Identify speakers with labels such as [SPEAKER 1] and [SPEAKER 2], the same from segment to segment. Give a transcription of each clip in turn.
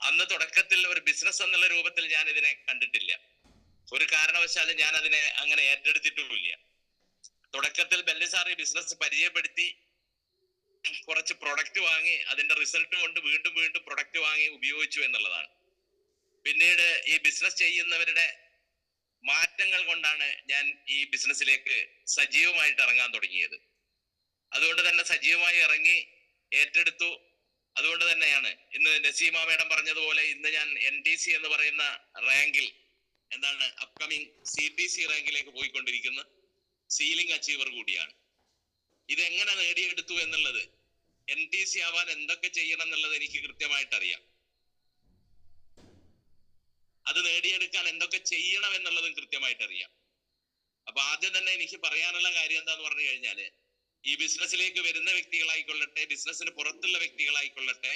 [SPEAKER 1] അന്ന് തുടക്കത്തിൽ ഒരു ബിസിനസ് എന്നുള്ള രൂപത്തിൽ ഞാൻ ഇതിനെ കണ്ടിട്ടില്ല. ഒരു കാരണവശാലും ഞാൻ അതിനെ അങ്ങനെ ഏറ്റെടുത്തിട്ടുമില്ല. തുടക്കത്തിൽ ബെല്ലി സാർ ഈ ബിസിനസ് പരിചയപ്പെടുത്തി കുറച്ച് പ്രൊഡക്റ്റ് വാങ്ങി അതിന്റെ റിസൾട്ട് കൊണ്ട് വീണ്ടും വീണ്ടും പ്രൊഡക്റ്റ് വാങ്ങി ഉപയോഗിച്ചു എന്നുള്ളതാണ്. പിന്നീട് ഈ ബിസിനസ് ചെയ്യുന്നവരുടെ മാറ്റങ്ങൾ കൊണ്ടാണ് ഞാൻ ഈ ബിസിനസ്സിലേക്ക് സജീവമായിട്ട് ഇറങ്ങാൻ തുടങ്ങിയത്. അതുകൊണ്ട് തന്നെ സജീവമായി ഇറങ്ങി ഏറ്റെടുത്തു. അതുകൊണ്ട് തന്നെയാണ് ഇന്ന് നസീമ മേഡം പറഞ്ഞതുപോലെ ഇന്ന് ഞാൻ NTC എന്ന് പറയുന്ന റാങ്കിൽ അപ്കമിങ് CPC റാങ്കിലേക്ക് പോയിക്കൊണ്ടിരിക്കുന്ന സീലിംഗ് അച്ചീവർ കൂടിയാണ്. ഇതെങ്ങനെ നേടിയെടുത്തു എന്നുള്ളത്, NTC ആവാൻ എന്തൊക്കെ ചെയ്യണം എന്നുള്ളത് എനിക്ക് കൃത്യമായിട്ട് അറിയാം. അത് നേടിയെടുക്കാൻ എന്തൊക്കെ ചെയ്യണം എന്നുള്ളതും കൃത്യമായിട്ട് അറിയാം. അപ്പൊ ആദ്യം തന്നെ എനിക്ക് പറയാനുള്ള കാര്യം എന്താന്ന് പറഞ്ഞു കഴിഞ്ഞാല്, ഈ ബിസിനസ്സിലേക്ക് വരുന്ന വ്യക്തികളായിക്കൊള്ളട്ടെ, ബിസിനസ്സിന് പുറത്തുള്ള വ്യക്തികളായിക്കൊള്ളട്ടെ,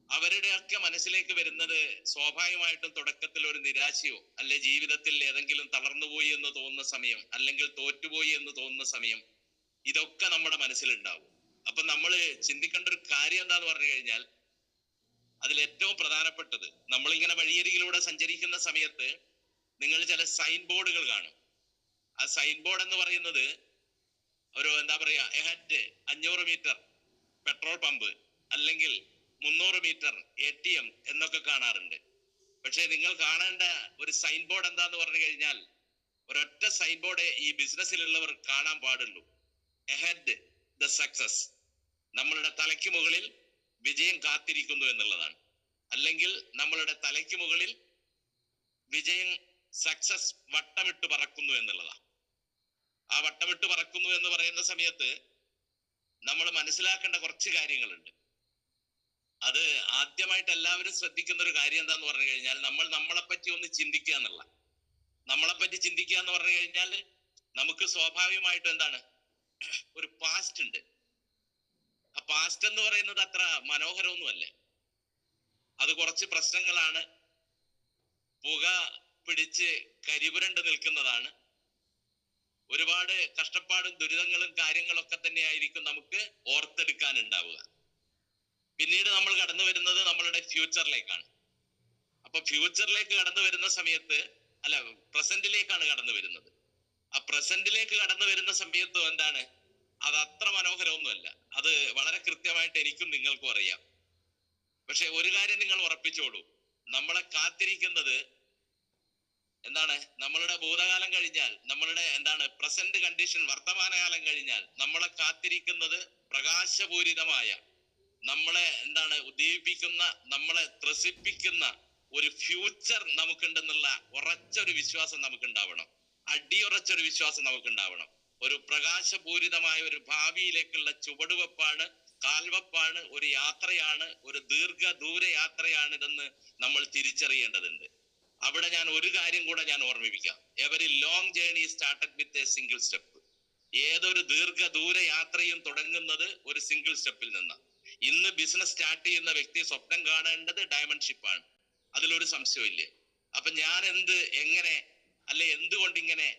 [SPEAKER 1] അവരുടെയൊക്കെ മനസ്സിലേക്ക് വരുന്നത് സ്വാഭാവികമായിട്ടും തുടക്കത്തിൽ ഒരു നിരാശയോ അല്ലെ ജീവിതത്തിൽ ഏതെങ്കിലും തളർന്നുപോയി എന്ന് തോന്നുന്ന സമയം, അല്ലെങ്കിൽ തോറ്റുപോയി എന്ന് തോന്നുന്ന സമയം, ഇതൊക്കെ നമ്മുടെ മനസ്സിലുണ്ടാവും. അപ്പൊ നമ്മൾ ചിന്തിക്കേണ്ട ഒരു കാര്യം എന്താന്ന് പറഞ്ഞു കഴിഞ്ഞാൽ, അതിൽ ഏറ്റവും പ്രധാനപ്പെട്ടത്, നമ്മളിങ്ങനെ വഴിയരികിലൂടെ സഞ്ചരിക്കുന്ന സമയത്ത് നിങ്ങൾ ചില സൈൻ ബോർഡുകൾ കാണും. ആ സൈൻ ബോർഡ് എന്ന് പറയുന്നത് ഒരു 500 മീറ്റർ പെട്രോൾ പമ്പ് അല്ലെങ്കിൽ 300 മീറ്റർ ATM എന്നൊക്കെ കാണാറുണ്ട്. പക്ഷെ നിങ്ങൾ കാണേണ്ട ഒരു സൈൻ ബോർഡ് എന്താന്ന് പറഞ്ഞു കഴിഞ്ഞാൽ, ഒരൊറ്റ സൈൻ ബോർഡ് ഈ ബിസിനസ്സിലുള്ളവർ കാണാൻ പാടുള്ളൂ. എഹെഡ് ദ സക്സസ്, നമ്മളുടെ തലയ്ക്ക് മുകളിൽ വിജയം കാത്തിരിക്കുന്നു എന്നുള്ളതാണ്. അല്ലെങ്കിൽ നമ്മളുടെ തലയ്ക്ക് മുകളിൽ വിജയം, സക്സസ് വട്ടമിട്ട് പറക്കുന്നു എന്നുള്ളതാണ്. ആ വട്ടമിട്ട് പറക്കുന്നു എന്ന് പറയുന്ന സമയത്ത് നമ്മൾ മനസ്സിലാക്കേണ്ട കുറച്ച് കാര്യങ്ങളുണ്ട്. അത് ആദ്യമായിട്ട് എല്ലാവരും ശ്രദ്ധിക്കുന്ന ഒരു കാര്യം എന്താന്ന് പറഞ്ഞു കഴിഞ്ഞാൽ, നമ്മളെപ്പറ്റി ഒന്ന് ചിന്തിക്കുക എന്നുള്ള. നമ്മളെപ്പറ്റി ചിന്തിക്കുക എന്ന് പറഞ്ഞു കഴിഞ്ഞാൽ, നമുക്ക് സ്വാഭാവികമായിട്ടും ഒരു പാസ്റ്റ് ഉണ്ട്. ആ പാസ്റ്റ് എന്ന് പറയുന്നത് അത്ര മനോഹരമൊന്നുമല്ല. അത് കുറച്ച് പ്രശ്നങ്ങളാണ്, പുക പിടിച്ച് കരിപുരണ്ട് നിൽക്കുന്നതാണ്. ഒരുപാട് കഷ്ടപ്പാടും ദുരിതങ്ങളും കാര്യങ്ങളൊക്കെ തന്നെയായിരിക്കും നമുക്ക് ഓർത്തെടുക്കാനുണ്ടാവുക. പിന്നീട് നമ്മൾ കടന്നു വരുന്നത് നമ്മളുടെ ഫ്യൂച്ചറിലേക്കാണ്. അപ്പൊ ഫ്യൂച്ചറിലേക്ക് കടന്നു വരുന്ന സമയത്ത്, പ്രസന്റിലേക്കാണ് കടന്നു വരുന്നത്. ആ പ്രസന്റിലേക്ക് കടന്നു വരുന്ന സമയത്തും അത് അത്ര മനോഹരമൊന്നുമല്ല. അത് വളരെ കൃത്യമായിട്ട് എനിക്കും നിങ്ങൾക്കും അറിയാം. പക്ഷെ ഒരു കാര്യം നിങ്ങൾ ഉറപ്പിച്ചോളൂ, നമ്മളെ കാത്തിരിക്കുന്നത് നമ്മളുടെ ഭൂതകാലം കഴിഞ്ഞാൽ, നമ്മളുടെ പ്രസന്റ് കണ്ടീഷൻ, വർത്തമാനകാലം കഴിഞ്ഞാൽ നമ്മളെ കാത്തിരിക്കുന്നത് പ്രകാശപൂരിതമായ, നമ്മളെ ഉദ്ദീപിക്കുന്ന, നമ്മളെ ത്രസിപ്പിക്കുന്ന ഒരു ഫ്യൂച്ചർ നമുക്കുണ്ടെന്നുള്ള ഉറച്ചൊരു വിശ്വാസം നമുക്കുണ്ടാവണം. അടിയുറച്ചൊരു വിശ്വാസം നമുക്കുണ്ടാവണം. ഒരു പ്രകാശപൂരിതമായ ഒരു ഭാവിയിലേക്കുള്ള ചുവടുവെപ്പാണ്, കാൽവെപ്പാണ്, ഒരു യാത്രയാണ്, ഒരു ദീർഘദൂര യാത്രയാണിതെന്ന് നമ്മൾ തിരിച്ചറിയേണ്ടതുണ്ട്. അവിടെ ഞാൻ ഒരു കാര്യം കൂടെ ഞാൻ ഓർമ്മിപ്പിക്കാം. Every long journey started with a single step. ഏതൊരു ദീർഘദൂര യാത്രയും തുടങ്ങുന്നത് ഒരു സിംഗിൾ സ്റ്റെപ്പിൽ നിന്നാണ്. ഇന്ന് ബിസിനസ് സ്റ്റാർട്ട് ചെയ്യുന്ന വ്യക്തി സ്വപ്നം കാണേണ്ടത് ഡയമണ്ട് ഷിപ്പാണ്. അതിലൊരു സംശയമില്ല. അപ്പൊ ഞാൻ എങ്ങനെ എന്തുകൊണ്ടിങ്ങനെ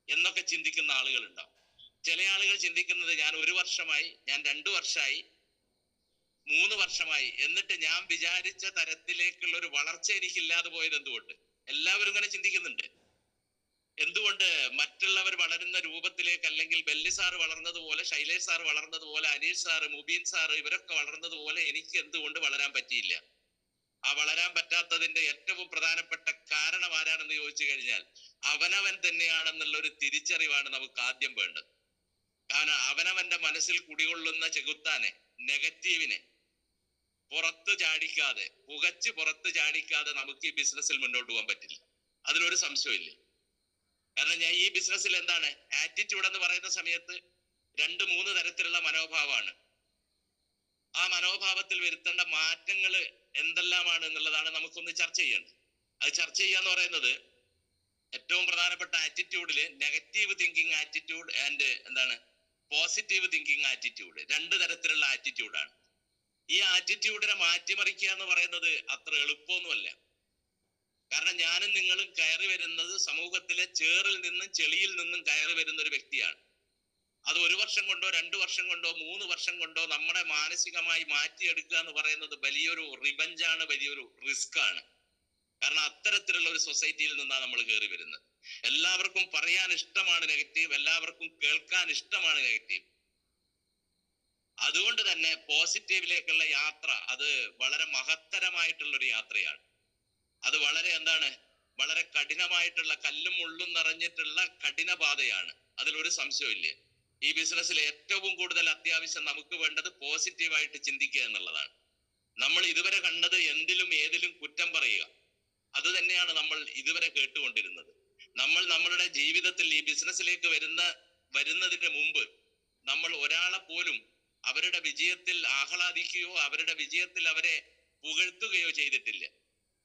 [SPEAKER 1] എന്നൊക്കെ ചിന്തിക്കുന്ന ആളുകൾ ഉണ്ടാവും. ചില ആളുകൾ ചിന്തിക്കുന്നത്, ഞാൻ 1 വർഷമായി, ഞാൻ 2 വർഷമായി, 3 വർഷമായി, എന്നിട്ട് ഞാൻ വിചാരിച്ച തരത്തിലേക്കുള്ള ഒരു വളർച്ച എനിക്കില്ലാതെ പോയത് എന്തുകൊണ്ട്? എല്ലാവരും ഇങ്ങനെ ചിന്തിക്കുന്നുണ്ട്. എന്തുകൊണ്ട് മറ്റുള്ളവർ വളരുന്ന രൂപത്തിലേക്ക്, അല്ലെങ്കിൽ ബെല്ലി സാറ് വളർന്നതുപോലെ, ശൈലേഷ് സാർ വളർന്നതുപോലെ, അനീഷ് സാറ്, മുബീൻ സാറ്, ഇവരൊക്കെ വളർന്നതുപോലെ എനിക്ക് എന്തുകൊണ്ട് വളരാൻ പറ്റിയില്ല? ആ വളരാൻ പറ്റാത്തതിന്റെ ഏറ്റവും പ്രധാനപ്പെട്ട കാരണം ആരാണെന്ന് ചോദിച്ചു കഴിഞ്ഞാൽ, അവനവൻ തന്നെയാണെന്നുള്ള ഒരു തിരിച്ചറിവാണ് നമുക്ക് ആദ്യം വേണ്ടത്. കാരണം അവനവന്റെ മനസ്സിൽ കുടികൊള്ളുന്ന ചെകുത്താനെ, നെഗറ്റീവിനെ പുറത്ത് ചാടിക്കാതെ, പുറത്ത് ചാടിക്കാതെ നമുക്ക് ഈ ബിസിനസ്സിൽ മുന്നോട്ട് പോകാൻ പറ്റില്ല. അതിലൊരു സംശയമില്ല. കാരണം ഞാൻ ഈ ബിസിനസ്സിൽ ആറ്റിറ്റ്യൂഡ് എന്ന് പറയുന്ന സമയത്ത് 2-3 തരത്തിലുള്ള മനോഭാവമാണ്. ആ മനോഭാവത്തിൽ വരുത്തേണ്ട മാറ്റങ്ങൾ എന്തെല്ലാമാണ് എന്നുള്ളതാണ് നമുക്കൊന്ന് ചർച്ച ചെയ്യേണ്ടത്. അത് ചർച്ച ചെയ്യാന്ന് പറയുന്നത്, ഏറ്റവും പ്രധാനപ്പെട്ട ആറ്റിറ്റ്യൂഡില് negative thinking attitude and positive thinking attitude, 2 തരത്തിലുള്ള ആറ്റിറ്റ്യൂഡാണ്. ഈ ആറ്റിറ്റ്യൂഡിനെ മാറ്റിമറിക്കുക എന്ന് പറയുന്നത് അത്ര എളുപ്പമൊന്നുമല്ല. കാരണം ഞാനും നിങ്ങളും കയറി വരുന്നത് സമൂഹത്തിലെ ചേറിൽ നിന്നും ചെളിയിൽ നിന്നും കയറി വരുന്ന ഒരു വ്യക്തിയാണ്. അത് 1 വർഷം കൊണ്ടോ 2 വർഷം കൊണ്ടോ 3 വർഷം കൊണ്ടോ നമ്മളെ മാനസികമായി മാറ്റിയെടുക്കുക എന്ന് പറയുന്നത് വലിയൊരു റിവഞ്ചാണ്, വലിയൊരു റിസ്ക് ആണ്. കാരണം അത്തരത്തിലുള്ള ഒരു സൊസൈറ്റിയിൽ നിന്നാണ് നമ്മൾ കയറി വരുന്നത്. എല്ലാവർക്കും പറയാൻ ഇഷ്ടമാണ് നെഗറ്റീവ്, എല്ലാവർക്കും കേൾക്കാൻ ഇഷ്ടമാണ് നെഗറ്റീവ്. അതുകൊണ്ട് തന്നെ പോസിറ്റീവിലേക്കുള്ള യാത്ര അത് വളരെ മഹത്തരമായിട്ടുള്ള ഒരു യാത്രയാണ്. അത് വളരെ വളരെ കഠിനമായിട്ടുള്ള കല്ലും മുള്ളും നിറഞ്ഞിട്ടുള്ള കഠിനപാതയാണ്. അതിലൊരു സംശയമില്ല. ഈ ബിസിനസ്സിൽ ഏറ്റവും കൂടുതൽ അത്യാവശ്യം നമുക്ക് വേണ്ടത് പോസിറ്റീവായിട്ട് ചിന്തിക്കുക എന്നുള്ളതാണ്. നമ്മൾ ഇതുവരെ കണ്ടത് എന്തിലും ഏതിലും കുറ്റം പറയുക, അത് തന്നെയാണ് നമ്മൾ ഇതുവരെ കേട്ടുകൊണ്ടിരുന്നത്. നമ്മൾ നമ്മളുടെ ജീവിതത്തിൽ ഈ ബിസിനസ്സിലേക്ക് വരുന്നതിന് മുമ്പ് നമ്മൾ ഒരാളെ പോലും അവരുടെ വിജയത്തിൽ ആഹ്ലാദിക്കുകയോ അവരുടെ വിജയത്തിൽ അവരെ പുകഴ്ത്തുകയോ ചെയ്തിട്ടില്ല.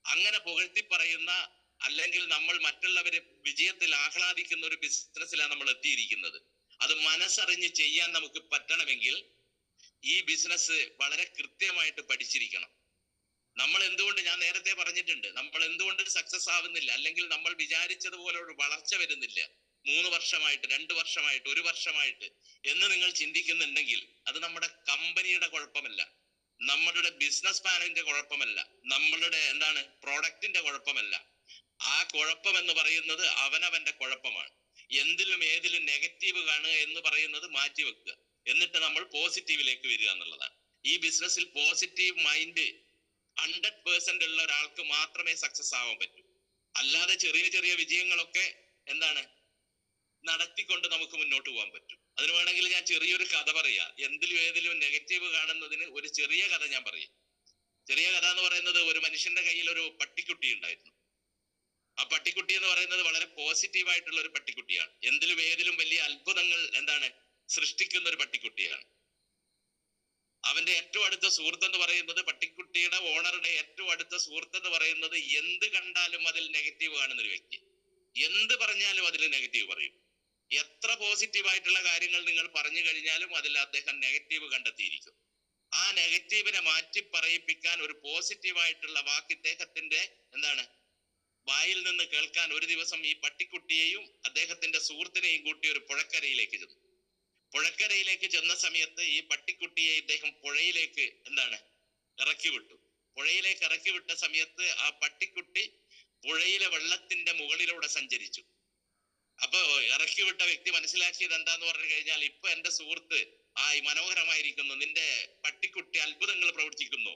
[SPEAKER 1] അങ്ങനെ പുകഴ്ത്തി പറയുന്ന അല്ലെങ്കിൽ നമ്മൾ മറ്റുള്ളവരെ വിജയത്തിൽ ആഹ്ലാദിക്കുന്ന ഒരു ബിസിനസ്സിലാണ് നമ്മൾ എത്തിയിരിക്കുന്നത്. അത് മനസ്സറിഞ്ഞ് ചെയ്യാൻ നമുക്ക് പറ്റണമെങ്കിൽ ഈ ബിസിനസ് വളരെ കൃത്യമായിട്ട് പഠിച്ചിരിക്കണം. നമ്മൾ എന്തുകൊണ്ട്, ഞാൻ നേരത്തെ പറഞ്ഞിട്ടുണ്ട്, നമ്മൾ എന്തുകൊണ്ട് സക്സസ് ആവുന്നില്ല, അല്ലെങ്കിൽ നമ്മൾ വിചാരിച്ചതുപോലെ ഒരു വളർച്ച വരുന്നില്ല 3 വർഷമായിട്ട് 2 വർഷമായിട്ട് 1 വർഷമായിട്ട് എന്ന് നിങ്ങൾ ചിന്തിക്കുന്നുണ്ടെങ്കിൽ അത് നമ്മുടെ കമ്പനിയുടെ കുഴപ്പമല്ല, നമ്മളുടെ ബിസിനസ് പ്ലാനിന്റെ കുഴപ്പമല്ല, നമ്മളുടെ പ്രോഡക്റ്റിന്റെ കുഴപ്പമല്ല. ആ കുഴപ്പം എന്ന് പറയുന്നത് അവനവന്റെ കുഴപ്പമാണ്. എന്തിലും ഏതിലും നെഗറ്റീവ് കാണുക എന്ന് പറയുന്നത് മാറ്റിവെക്കുക, എന്നിട്ട് നമ്മൾ പോസിറ്റീവിലേക്ക് വരിക എന്നുള്ളതാണ്. ഈ ബിസിനസ്സിൽ പോസിറ്റീവ് മൈൻഡ് 100% ഉള്ള ഒരാൾക്ക് മാത്രമേ സക്സസ് ആവാൻ പറ്റൂ. അല്ലാതെ ചെറിയ ചെറിയ വിജയങ്ങളൊക്കെ നടത്തിക്കൊണ്ട് നമുക്ക് മുന്നോട്ട് പോകാൻ പറ്റും. അതിന് വേണമെങ്കിൽ ഞാൻ ചെറിയൊരു കഥ പറയാം. എന്തിലും ഏതിലും നെഗറ്റീവ് കാണുന്നതിന് ഒരു ചെറിയ കഥ ഞാൻ പറയാം. ചെറിയ കഥ എന്ന് പറയുന്നത്, ഒരു മനുഷ്യന്റെ കയ്യിൽ ഒരു പട്ടിക്കുട്ടി ഉണ്ടായിരുന്നു. ആ പട്ടിക്കുട്ടി എന്ന് പറയുന്നത് വളരെ പോസിറ്റീവ് ആയിട്ടുള്ള ഒരു പട്ടിക്കുട്ടിയാണ്. എന്തിലും ഏതിലും വലിയ അത്ഭുതങ്ങൾ സൃഷ്ടിക്കുന്ന ഒരു പട്ടിക്കുട്ടിയാണ്. അവന്റെ ഏറ്റവും അടുത്ത സുഹൃത്ത് എന്ന് പറയുന്നത്, പട്ടിക്കുട്ടിയുടെ ഓണറുടെ ഏറ്റവും അടുത്ത സുഹൃത്ത് എന്ന് പറയുന്നത്, എന്ത് കണ്ടാലും അതിൽ നെഗറ്റീവ് കാണുന്ന ഒരു വ്യക്തി. എന്ത് പറഞ്ഞാലും അതിൽ നെഗറ്റീവ് പറയും. എത്ര പോസിറ്റീവ് ആയിട്ടുള്ള കാര്യങ്ങൾ നിങ്ങൾ പറഞ്ഞു കഴിഞ്ഞാലും അതിൽ അദ്ദേഹം നെഗറ്റീവ് കണ്ടെത്തിയിരിക്കും. ആ നെഗറ്റീവിനെ മാറ്റി പറയിപ്പിക്കാൻ ഒരു പോസിറ്റീവ് ആയിട്ടുള്ള വാക്ക് ഇദ്ദേഹത്തിന്റെ വായിൽ നിന്ന് കേൾക്കാൻ ഒരു ദിവസം ഈ പട്ടിക്കുട്ടിയെയും അദ്ദേഹത്തിന്റെ സുഹൃത്തിനെയും കൂട്ടി ഒരു പുഴക്കരയിലേക്ക് ചെന്നു. പുഴക്കരയിലേക്ക് ചെന്ന സമയത്ത് ഈ പട്ടിക്കുട്ടിയെ ഇദ്ദേഹം പുഴയിലേക്ക് ഇറക്കി വിട്ടു. പുഴയിലേക്ക് ഇറക്കി വിട്ട സമയത്ത് ആ പട്ടിക്കുട്ടി പുഴയിലെ വെള്ളത്തിന്റെ മുകളിലൂടെ സഞ്ചരിച്ചു. അപ്പൊ ഇറക്കി വിട്ട വ്യക്തി മനസ്സിലാക്കിയത് എന്താന്ന് പറഞ്ഞു കഴിഞ്ഞാൽ, ഇപ്പൊ എന്റെ സുഹൃത്ത് മനോഹരമായിരിക്കുന്നു, നിന്റെ പട്ടിക്കുട്ടി അത്ഭുതങ്ങൾ പ്രവർത്തിക്കുന്നു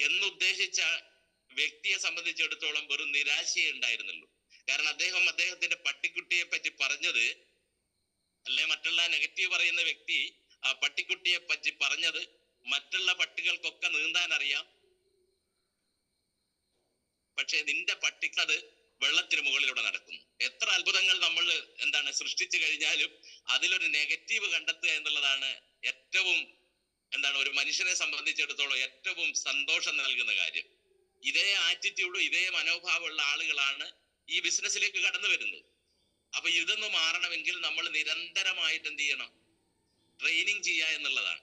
[SPEAKER 1] എന്നുദ്ദേശിച്ച വ്യക്തിയെ സംബന്ധിച്ചിടത്തോളം വെറും നിരാശയെ ഉണ്ടായിരുന്നുള്ളൂ. കാരണം അദ്ദേഹത്തിന്റെ പട്ടിക്കുട്ടിയെ പറ്റി പറഞ്ഞത്, മറ്റുള്ള നെഗറ്റീവ് പറയുന്ന വ്യക്തി ആ പട്ടിക്കുട്ടിയെ പറ്റി പറഞ്ഞത്, മറ്റുള്ള പട്ടികൾക്കൊക്കെ നീന്താൻ അറിയാം, പക്ഷെ നിന്റെ പട്ടിക്കത് വെള്ളത്തിന് മുകളിലൂടെ നടക്കുന്നു. എത്ര അത്ഭുതങ്ങൾ നമ്മൾ സൃഷ്ടിച്ചു കഴിഞ്ഞാലും അതിലൊരു നെഗറ്റീവ് കണ്ടെത്തുക എന്നുള്ളതാണ് ഏറ്റവും ഒരു മനുഷ്യനെ സംബന്ധിച്ചിടത്തോളം ഏറ്റവും സന്തോഷം നൽകുന്ന കാര്യം. ഇതേ ആറ്റിറ്റ്യൂഡും ഇതേ മനോഭാവമുള്ള ആളുകളാണ് ഈ ബിസിനസ്സിലേക്ക് കടന്നു വരുന്നത്. അപ്പൊ ഇതൊന്ന് മാറണമെങ്കിൽ നമ്മൾ നിരന്തരമായിട്ട് എന്ത് ചെയ്യണം? ട്രെയിനിങ് ചെയ്യുക എന്നുള്ളതാണ്,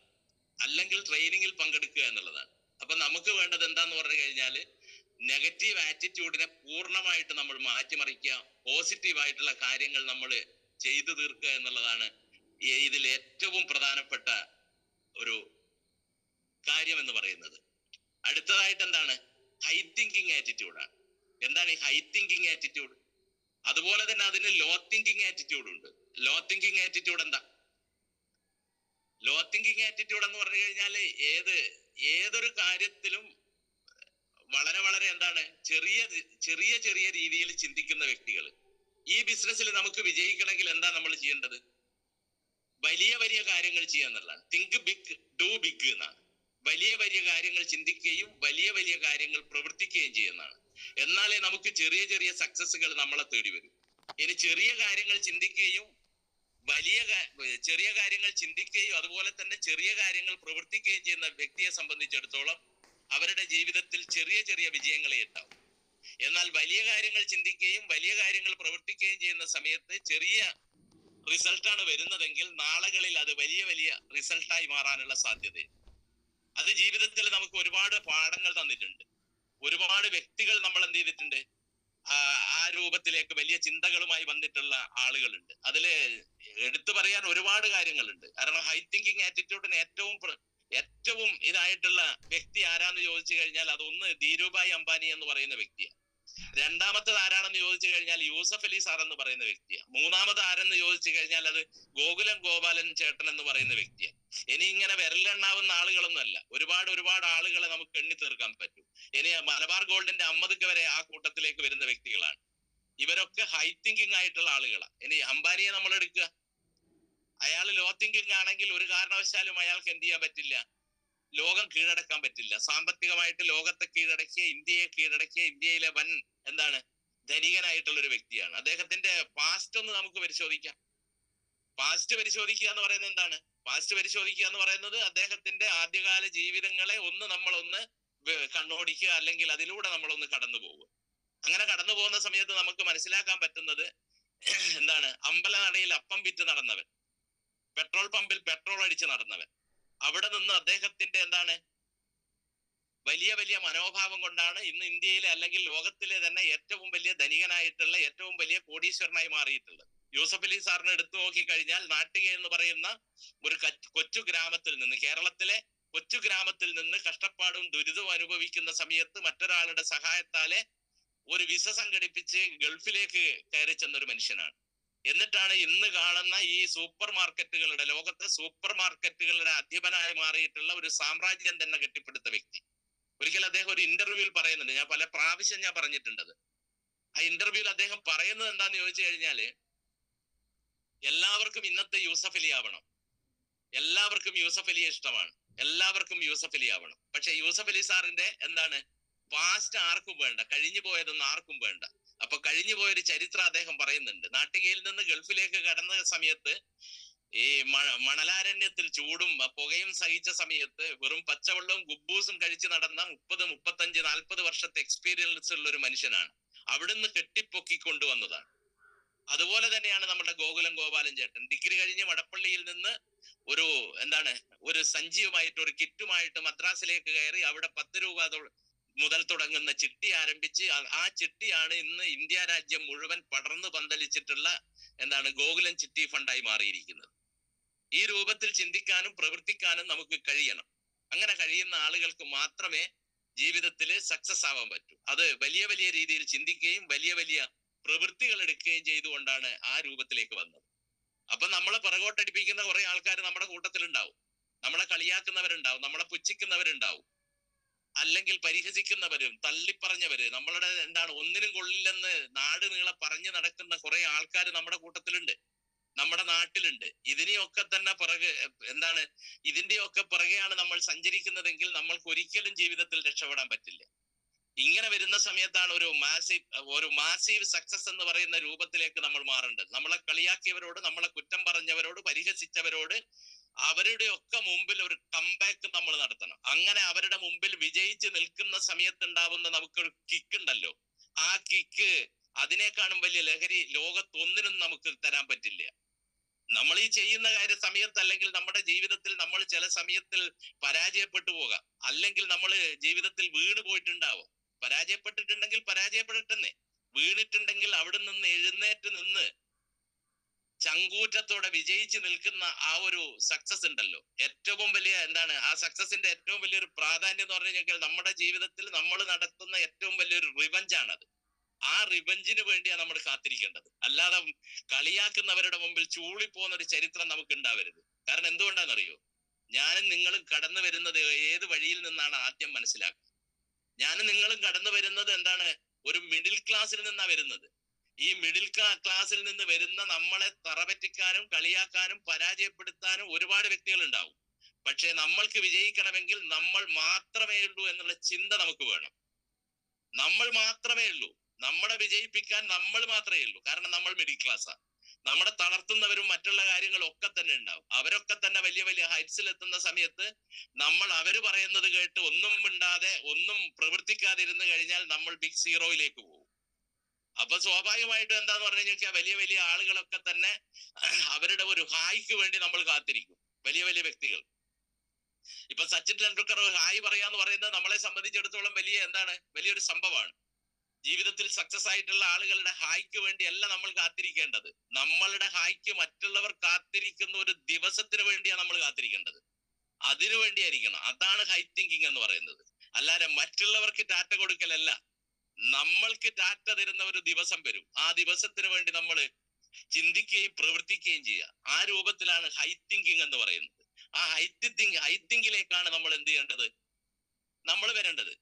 [SPEAKER 1] അല്ലെങ്കിൽ ട്രെയിനിങ്ങിൽ പങ്കെടുക്കുക എന്നുള്ളതാണ്. അപ്പൊ നമുക്ക് വേണ്ടത് എന്താന്ന് പറഞ്ഞു കഴിഞ്ഞാല്, നെഗറ്റീവ് ആറ്റിറ്റ്യൂഡിനെ പൂർണ്ണമായിട്ട് നമ്മൾ മാറ്റിമറിക്കുക, പോസിറ്റീവായിട്ടുള്ള കാര്യങ്ങൾ നമ്മൾ ചെയ്തു തീർക്കുക എന്നുള്ളതാണ് ഇതിൽ ഏറ്റവും പ്രധാനപ്പെട്ട ഒരു കാര്യം എന്ന് പറയുന്നത്. അടുത്തതായിട്ട് ഹൈ തിങ്കിങ് ആറ്റിറ്റ്യൂഡാണ്. എന്താണ് ഈ ഹൈ തിങ്കിങ് ആറ്റിറ്റ്യൂഡ്? അതുപോലെ തന്നെ അതിന് ലോ തിങ്കിങ് ആറ്റിറ്റ്യൂഡ് ഉണ്ട്. ലോ തിങ്കിങ് ആറ്റിറ്റ്യൂഡ് എന്താ? ലോ തിങ്കിങ് ആറ്റിറ്റ്യൂഡ് എന്ന് പറഞ്ഞു കഴിഞ്ഞാൽ ഏതൊരു കാര്യത്തിലും വളരെ വളരെ ചെറിയ ചെറിയ രീതിയിൽ ചിന്തിക്കുന്ന വ്യക്തികൾ. ഈ ബിസിനസ്സിൽ നമുക്ക് വിജയിക്കണമെങ്കിൽ എന്താ നമ്മൾ ചെയ്യേണ്ടത്? വലിയ വലിയ കാര്യങ്ങൾ ചെയ്യുക എന്നുള്ളതാണ്. തിങ്ക് ബിഗ്, ഡു ബിഗ് എന്നാണ്. വലിയ വലിയ കാര്യങ്ങൾ ചിന്തിക്കുകയും വലിയ വലിയ കാര്യങ്ങൾ പ്രവർത്തിക്കുകയും ചെയ്യുന്നതാണ്. എന്നാലേ നമുക്ക് ചെറിയ ചെറിയ സക്സസുകൾ നമ്മളെ തേടി വരും. ഇനി ചെറിയ കാര്യങ്ങൾ ചിന്തിക്കുകയും ചെറിയ കാര്യങ്ങൾ ചിന്തിക്കുകയും അതുപോലെ തന്നെ ചെറിയ കാര്യങ്ങൾ പ്രവർത്തിക്കുകയും ചെയ്യുന്ന വ്യക്തിയെ സംബന്ധിച്ചിടത്തോളം അവരുടെ ജീവിതത്തിൽ ചെറിയ ചെറിയ വിജയങ്ങളെ ഉണ്ടാവും. എന്നാൽ വലിയ കാര്യങ്ങൾ ചിന്തിക്കുകയും വലിയ കാര്യങ്ങൾ പ്രവർത്തിക്കുകയും ചെയ്യുന്ന സമയത്ത് ചെറിയ റിസൾട്ടാണ് വരുന്നതെങ്കിൽ നാളുകളിൽ അത് വലിയ വലിയ റിസൾട്ടായി മാറാനുള്ള സാധ്യതയുണ്ട്. അത് ജീവിതത്തിൽ നമുക്ക് ഒരുപാട് പാഠങ്ങൾ തന്നിട്ടുണ്ട്. ഒരുപാട് വ്യക്തികൾ നമ്മൾ എന്ത് ചെയ്തിട്ടുണ്ട്, ആ രൂപത്തിലേക്ക് വലിയ ചിന്തകളുമായി വന്നിട്ടുള്ള ആളുകളുണ്ട്. അതില് എടുത്തു പറയാൻ ഒരുപാട് കാര്യങ്ങളുണ്ട്. കാരണം ഹൈ തിങ്കിങ് ആറ്റിറ്റ്യൂഡിന് ഏറ്റവും ഇതായിട്ടുള്ള വ്യക്തി ആരാന്ന് ചോദിച്ചു കഴിഞ്ഞാൽ അതൊന്ന് ധീരുഭായ് അംബാനി എന്ന് പറയുന്ന വ്യക്തിയാണ്. രണ്ടാമത്തത് ആരാണെന്ന് ചോദിച്ചു കഴിഞ്ഞാൽ യൂസഫ് അലി സാർ എന്ന് പറയുന്ന വ്യക്തിയാണ്. മൂന്നാമത് ആരെന്ന് ചോദിച്ചു കഴിഞ്ഞാൽ അത് ഗോകുലം ഗോപാലൻ ചേട്ടൻ എന്ന് പറയുന്ന വ്യക്തിയാണ്. ഇനി ഇങ്ങനെ വിരലെണ്ണാവുന്ന ആളുകളൊന്നുമല്ല, ഒരുപാട് ആളുകളെ നമുക്ക് എണ്ണി തീർക്കാൻ പറ്റും. ഇനി മലബാർ ഗോൾഡിന്റെ അമ്മദക്ക് വരെ ആ കൂട്ടത്തിലേക്ക് വരുന്ന വ്യക്തികളാണ്. ഇവരൊക്കെ ഹൈ തിങ്കിങ് ആയിട്ടുള്ള ആളുകളാണ്. ഇനി അംബാനിയെ നമ്മൾ എടുക്കുക, അയാൾ ലോ തിങ്കിങ് ആണെങ്കിൽ ഒരു കാരണവശാലും അയാൾക്ക് എന്ത് ചെയ്യാൻ പറ്റില്ല, ലോകം കീഴടക്കാൻ പറ്റില്ല. സാമ്പത്തികമായിട്ട് ലോകത്തെ കീഴടക്കിയ, ഇന്ത്യയെ കീഴടക്കിയ, ഇന്ത്യയിലെ വൻ ധനികനായിട്ടുള്ള ഒരു വ്യക്തിയാണ്. അദ്ദേഹത്തിന്റെ പാസ്റ്റ് ഒന്ന് നമുക്ക് പരിശോധിക്കാം. പാസ്റ്റ് പരിശോധിക്കുക എന്ന് പറയുന്നത് എന്താണ്? പാസ്റ്റ് പരിശോധിക്കുക എന്ന് പറയുന്നത് അദ്ദേഹത്തിന്റെ ആദ്യകാല ജീവിതങ്ങളെ നമ്മളൊന്ന് കണ്ണോടിക്കുക, അല്ലെങ്കിൽ അതിലൂടെ നമ്മളൊന്ന് കടന്നു പോകുക. അങ്ങനെ കടന്നു പോകുന്ന സമയത്ത് നമുക്ക് മനസ്സിലാക്കാൻ പറ്റുന്നത് എന്താണ്? അമ്പലനടയിൽ അപ്പം വിറ്റ് നടന്നവൻ, പെട്രോൾ പമ്പിൽ പെട്രോൾ അടിച്ച് നടന്നവൻ, അവിടെ നിന്ന് അദ്ദേഹത്തിന്റെ വലിയ മനോഭാവം കൊണ്ടാണ് ഇന്ന് ഇന്ത്യയിലെ അല്ലെങ്കിൽ ലോകത്തിലെ തന്നെ ഏറ്റവും വലിയ ധനികനായിട്ടുള്ള, ഏറ്റവും വലിയ കോടീശ്വരനായി മാറിയിട്ടുള്ളത്. യൂസഫ് അലി സാറിനെ എടുത്തു നോക്കിക്കഴിഞ്ഞാൽ നാട്ടിക എന്ന് പറയുന്ന ഒരു കൊച്ചു ഗ്രാമത്തിൽ നിന്ന്, കേരളത്തിലെ കൊച്ചു ഗ്രാമത്തിൽ നിന്ന് കഷ്ടപ്പാടും ദുരിതവും അനുഭവിക്കുന്ന സമയത്ത് മറ്റൊരാളുടെ സഹായത്താലെ ഒരു വിസ സംഘടിപ്പിച്ച് ഗൾഫിലേക്ക് കയറി ചെന്നൊരു മനുഷ്യനാണ്. എന്നിട്ടാണ് ഇന്ന് കാണുന്ന ഈ സൂപ്പർ മാർക്കറ്റുകളുടെ, ലോകത്തെ സൂപ്പർ മാർക്കറ്റുകളുടെ അധിപനായി മാറിയിട്ടുള്ള ഒരു സാമ്രാജ്യം തന്നെ കെട്ടിപ്പടുത്ത വ്യക്തി. ഒരിക്കൽ അദ്ദേഹം ഒരു ഇന്റർവ്യൂവിൽ പറയുന്നുണ്ട്, ഞാൻ പല പ്രാവശ്യം പറഞ്ഞിട്ടുണ്ടത്. ആ ഇന്റർവ്യൂവിൽ അദ്ദേഹം പറയുന്നത് എന്താന്ന് ചോദിച്ചു കഴിഞ്ഞാല്, എല്ലാവർക്കും ഇന്നത്തെ യൂസഫ് അലി ആവണം, എല്ലാവർക്കും യൂസഫ് അലിയെ ഇഷ്ടമാണ്, എല്ലാവർക്കും യൂസഫ് അലി ആവണം. പക്ഷെ യൂസഫ് അലി സാറിന്റെ പാസ്റ്റ് ആർക്കും വേണ്ട, കഴിഞ്ഞു പോയതൊന്നും ആർക്കും വേണ്ട. അപ്പൊ കഴിഞ്ഞു പോയൊരു ചരിത്രം അദ്ദേഹം പറയുന്നുണ്ട്. നാട്ടികയിൽ നിന്ന് ഗൾഫിലേക്ക് കടന്ന സമയത്ത് ഈ മണലാരണ്യത്തിൽ ചൂടും പുകയും സഹിച്ച സമയത്ത് വെറും പച്ചവെള്ളവും ഗുബൂസും കഴിച്ച് നടന്ന 30, 35, 40 വർഷത്തെ എക്സ്പീരിയൻസ് ഉള്ള ഒരു മനുഷ്യനാണ്. അവിടുന്ന് കെട്ടിപ്പൊക്കിക്കൊണ്ടുവന്നതാണ്. അതുപോലെ തന്നെയാണ് നമ്മുടെ ഗോകുലം ഗോപാലൻ ചേട്ടൻ. ഡിഗ്രി കഴിഞ്ഞ് മടപ്പള്ളിയിൽ നിന്ന് ഒരു സഞ്ചിയുമായിട്ട്, ഒരു കിറ്റുമായിട്ട് മദ്രാസിലേക്ക് കയറി അവിടെ 10 രൂപ മുതൽ തുടങ്ങുന്ന ചിട്ടി ആരംഭിച്ച് ആ ചിട്ടിയാണ് ഇന്ന് ഇന്ത്യ രാജ്യം മുഴുവൻ പടർന്നു പന്തലിച്ചിട്ടുള്ള ഗോകുലം ചിട്ടി ഫണ്ടായി മാറിയിരിക്കുന്നത്. ഈ രൂപത്തിൽ ചിന്തിക്കാനും പ്രവർത്തിക്കാനും നമുക്ക് കഴിയണം. അങ്ങനെ കഴിയുന്ന ആളുകൾക്ക് മാത്രമേ ജീവിതത്തിൽ സക്സസ് ആവാൻ പറ്റൂ. അത് വലിയ രീതിയിൽ ചിന്തിക്കുകയും വലിയ പ്രവൃത്തികൾ എടുക്കുകയും ചെയ്തുകൊണ്ടാണ് ആ രൂപത്തിലേക്ക് വന്നത്. അപ്പൊ നമ്മളെ പിറകോട്ടടിപ്പിക്കുന്ന കുറെ ആൾക്കാർ നമ്മുടെ കൂട്ടത്തിലുണ്ടാവും. നമ്മളെ കളിയാക്കുന്നവരുണ്ടാവും, നമ്മളെ പുച്ഛിക്കുന്നവരുണ്ടാവും, അല്ലെങ്കിൽ പരിഹസിക്കുന്നവരും തള്ളിപ്പറഞ്ഞവര്, നമ്മളുടെ ഒന്നിനും കൊള്ളില്ലെന്ന് നാട് നീളെ പറഞ്ഞു നടക്കുന്ന കുറെ ആൾക്കാർ നമ്മുടെ കൂട്ടത്തിലുണ്ട്, നമ്മുടെ നാട്ടിലുണ്ട്. ഇതിനെയൊക്കെ തന്നെ ഇതിന്റെയൊക്കെ പുറകെയാണ് നമ്മൾ സഞ്ചരിക്കുന്നതെങ്കിൽ നമ്മൾക്ക് ഒരിക്കലും ജീവിതത്തിൽ രക്ഷപ്പെടാൻ പറ്റില്ല. ഇങ്ങനെ വരുന്ന സമയത്താണ് ഒരു മാസീവ് സക്സസ് എന്ന് പറയുന്ന രൂപത്തിലേക്ക് നമ്മൾ മാറേണ്ടത്. നമ്മളെ കളിയാക്കിയവരോട്, നമ്മളെ കുറ്റം പറഞ്ഞവരോട്, പരിഹസിച്ചവരോട് അവരുടെ ഒക്കെ മുമ്പിൽ ഒരു കംബാക്ക് നമ്മൾ നടത്തണം. അങ്ങനെ അവരുടെ മുമ്പിൽ വിജയിച്ച് നിൽക്കുന്ന സമയത്തുണ്ടാവുന്ന നമുക്കൊരു കിക്ക് ഉണ്ടല്ലോ, ആ കിക്ക് അതിനേക്കാളും വലിയ ലഹരി ലോകത്തൊന്നിനും നമുക്ക് തരാൻ പറ്റില്ല. നമ്മൾ ഈ ചെയ്യുന്ന സമയത്ത്, അല്ലെങ്കിൽ നമ്മുടെ ജീവിതത്തിൽ നമ്മൾ ചില സമയത്തിൽ പരാജയപ്പെട്ടു പോകാം, അല്ലെങ്കിൽ നമ്മൾ ജീവിതത്തിൽ വീണ് പോയിട്ടുണ്ടാവും. പരാജയപ്പെട്ടിട്ടുണ്ടെങ്കിൽ പരാജയപ്പെടട്ടെന്നേ, വീണിട്ടുണ്ടെങ്കിൽ അവിടെ നിന്ന് എഴുന്നേറ്റ് നിന്ന് ചങ്കൂറ്റത്തോടെ വിജയിച്ച് നിൽക്കുന്ന ആ ഒരു സക്സസ് ഉണ്ടല്ലോ, ഏറ്റവും വലിയ ആ സക്സസിന്റെ ഏറ്റവും വലിയൊരു പ്രാധാന്യം എന്ന് പറഞ്ഞു കഴിഞ്ഞാൽ നമ്മുടെ ജീവിതത്തിൽ നമ്മൾ നടത്തുന്ന ഏറ്റവും വലിയൊരു റിവഞ്ചാണത്. ആ റിവഞ്ചിന് വേണ്ടിയാണ് നമ്മൾ കാത്തിരിക്കേണ്ടത്. അല്ലാതെ കളിയാക്കുന്നവരുടെ മുമ്പിൽ ചൂളിപ്പോകുന്ന ഒരു ചരിത്രം നമുക്ക് ഉണ്ടാവരുത്. കാരണം എന്തുകൊണ്ടാണെന്നറിയോ, ഞാനും നിങ്ങളും കടന്നു വരുന്നത് ഏത് വഴിയിൽ നിന്നാണ് ആദ്യം മനസ്സിലാക്കുക. ഞാനും നിങ്ങളും കടന്നു വരുന്നത് ഒരു മിഡിൽ ക്ലാസ്സിൽ നിന്നാണ് വരുന്നത്. ഈ മിഡിൽ ക്ലാസ്സിൽ നിന്ന് വരുന്ന നമ്മളെ തറപറ്റിക്കാനും കളിയാക്കാനും പരാജയപ്പെടുത്താനും ഒരുപാട് വ്യക്തികൾ ഉണ്ടാവും. പക്ഷെ നമ്മൾക്ക് വിജയിക്കണമെങ്കിൽ നമ്മൾ മാത്രമേ ഉള്ളൂ എന്നുള്ള ചിന്ത നമുക്ക് വേണം. നമ്മൾ മാത്രമേ ഉള്ളൂ, നമ്മളെ വിജയിപ്പിക്കാൻ നമ്മൾ മാത്രമേ ഉള്ളൂ. കാരണം നമ്മൾ മിഡിൽ ക്ലാസ്സാണ്. നമ്മളെ തളർത്തുന്നവരും മറ്റുള്ള കാര്യങ്ങളും ഒക്കെ തന്നെ ഉണ്ടാവും. അവരൊക്കെ തന്നെ വലിയ ഹൈറ്റ്സിൽ എത്തുന്ന സമയത്ത് നമ്മൾ അവര് പറയുന്നത് കേട്ട് ഒന്നും മിണ്ടാതെ ഒന്നും പ്രവർത്തിക്കാതിരുന്നു കഴിഞ്ഞാൽ നമ്മൾ ബിഗ് സീറോയിലേക്ക് പോകും. അപ്പൊ സ്വാഭാവികമായിട്ടും എന്താന്ന് പറഞ്ഞു കഴിഞ്ഞാൽ വലിയ ആളുകളൊക്കെ തന്നെ അവരുടെ ഒരു ഹായ്ക്ക് വേണ്ടി നമ്മൾ കാത്തിരിക്കും. വലിയ വ്യക്തികൾ, ഇപ്പൊ സച്ചിൻ ടെണ്ടുൽക്കർ ഹായ് പറയാന്ന് പറയുന്നത് നമ്മളെ സംബന്ധിച്ചിടത്തോളം വലിയൊരു സംഭവമാണ്. ജീവിതത്തിൽ സക്സസ് ആയിട്ടുള്ള ആളുകളുടെ ഹായ്ക്ക് വേണ്ടിയല്ല നമ്മൾ കാത്തിരിക്കേണ്ടത്. നമ്മളുടെ ഹായ്ക്ക് മറ്റുള്ളവർ കാത്തിരിക്കുന്ന ഒരു ദിവസത്തിന് വേണ്ടിയാണ് നമ്മൾ കാത്തിരിക്കേണ്ടത്. അതിനു വേണ്ടിയായിരിക്കണം. അതാണ് ഹൈ തിങ്കിങ് എന്ന് പറയുന്നത്. അല്ലാതെ മറ്റുള്ളവർക്ക് ടാറ്റ കൊടുക്കലല്ല. നമ്മൾക്ക് ടാറ്റ തരുന്ന ഒരു ദിവസം വരും. ആ ദിവസത്തിന് വേണ്ടി നമ്മൾ ചിന്തിക്കുകയും പ്രവർത്തിക്കുകയും ചെയ്യുക. ആ രൂപത്തിലാണ് ഹൈ തിങ്കിങ് എന്ന് പറയുന്നത്. ആ ഹൈ തിങ്കിങ്ങിലേക്കാണ് നമ്മൾ എന്ത് ചെയ്യേണ്ടത്? നമ്മൾ വരേണ്ടത്.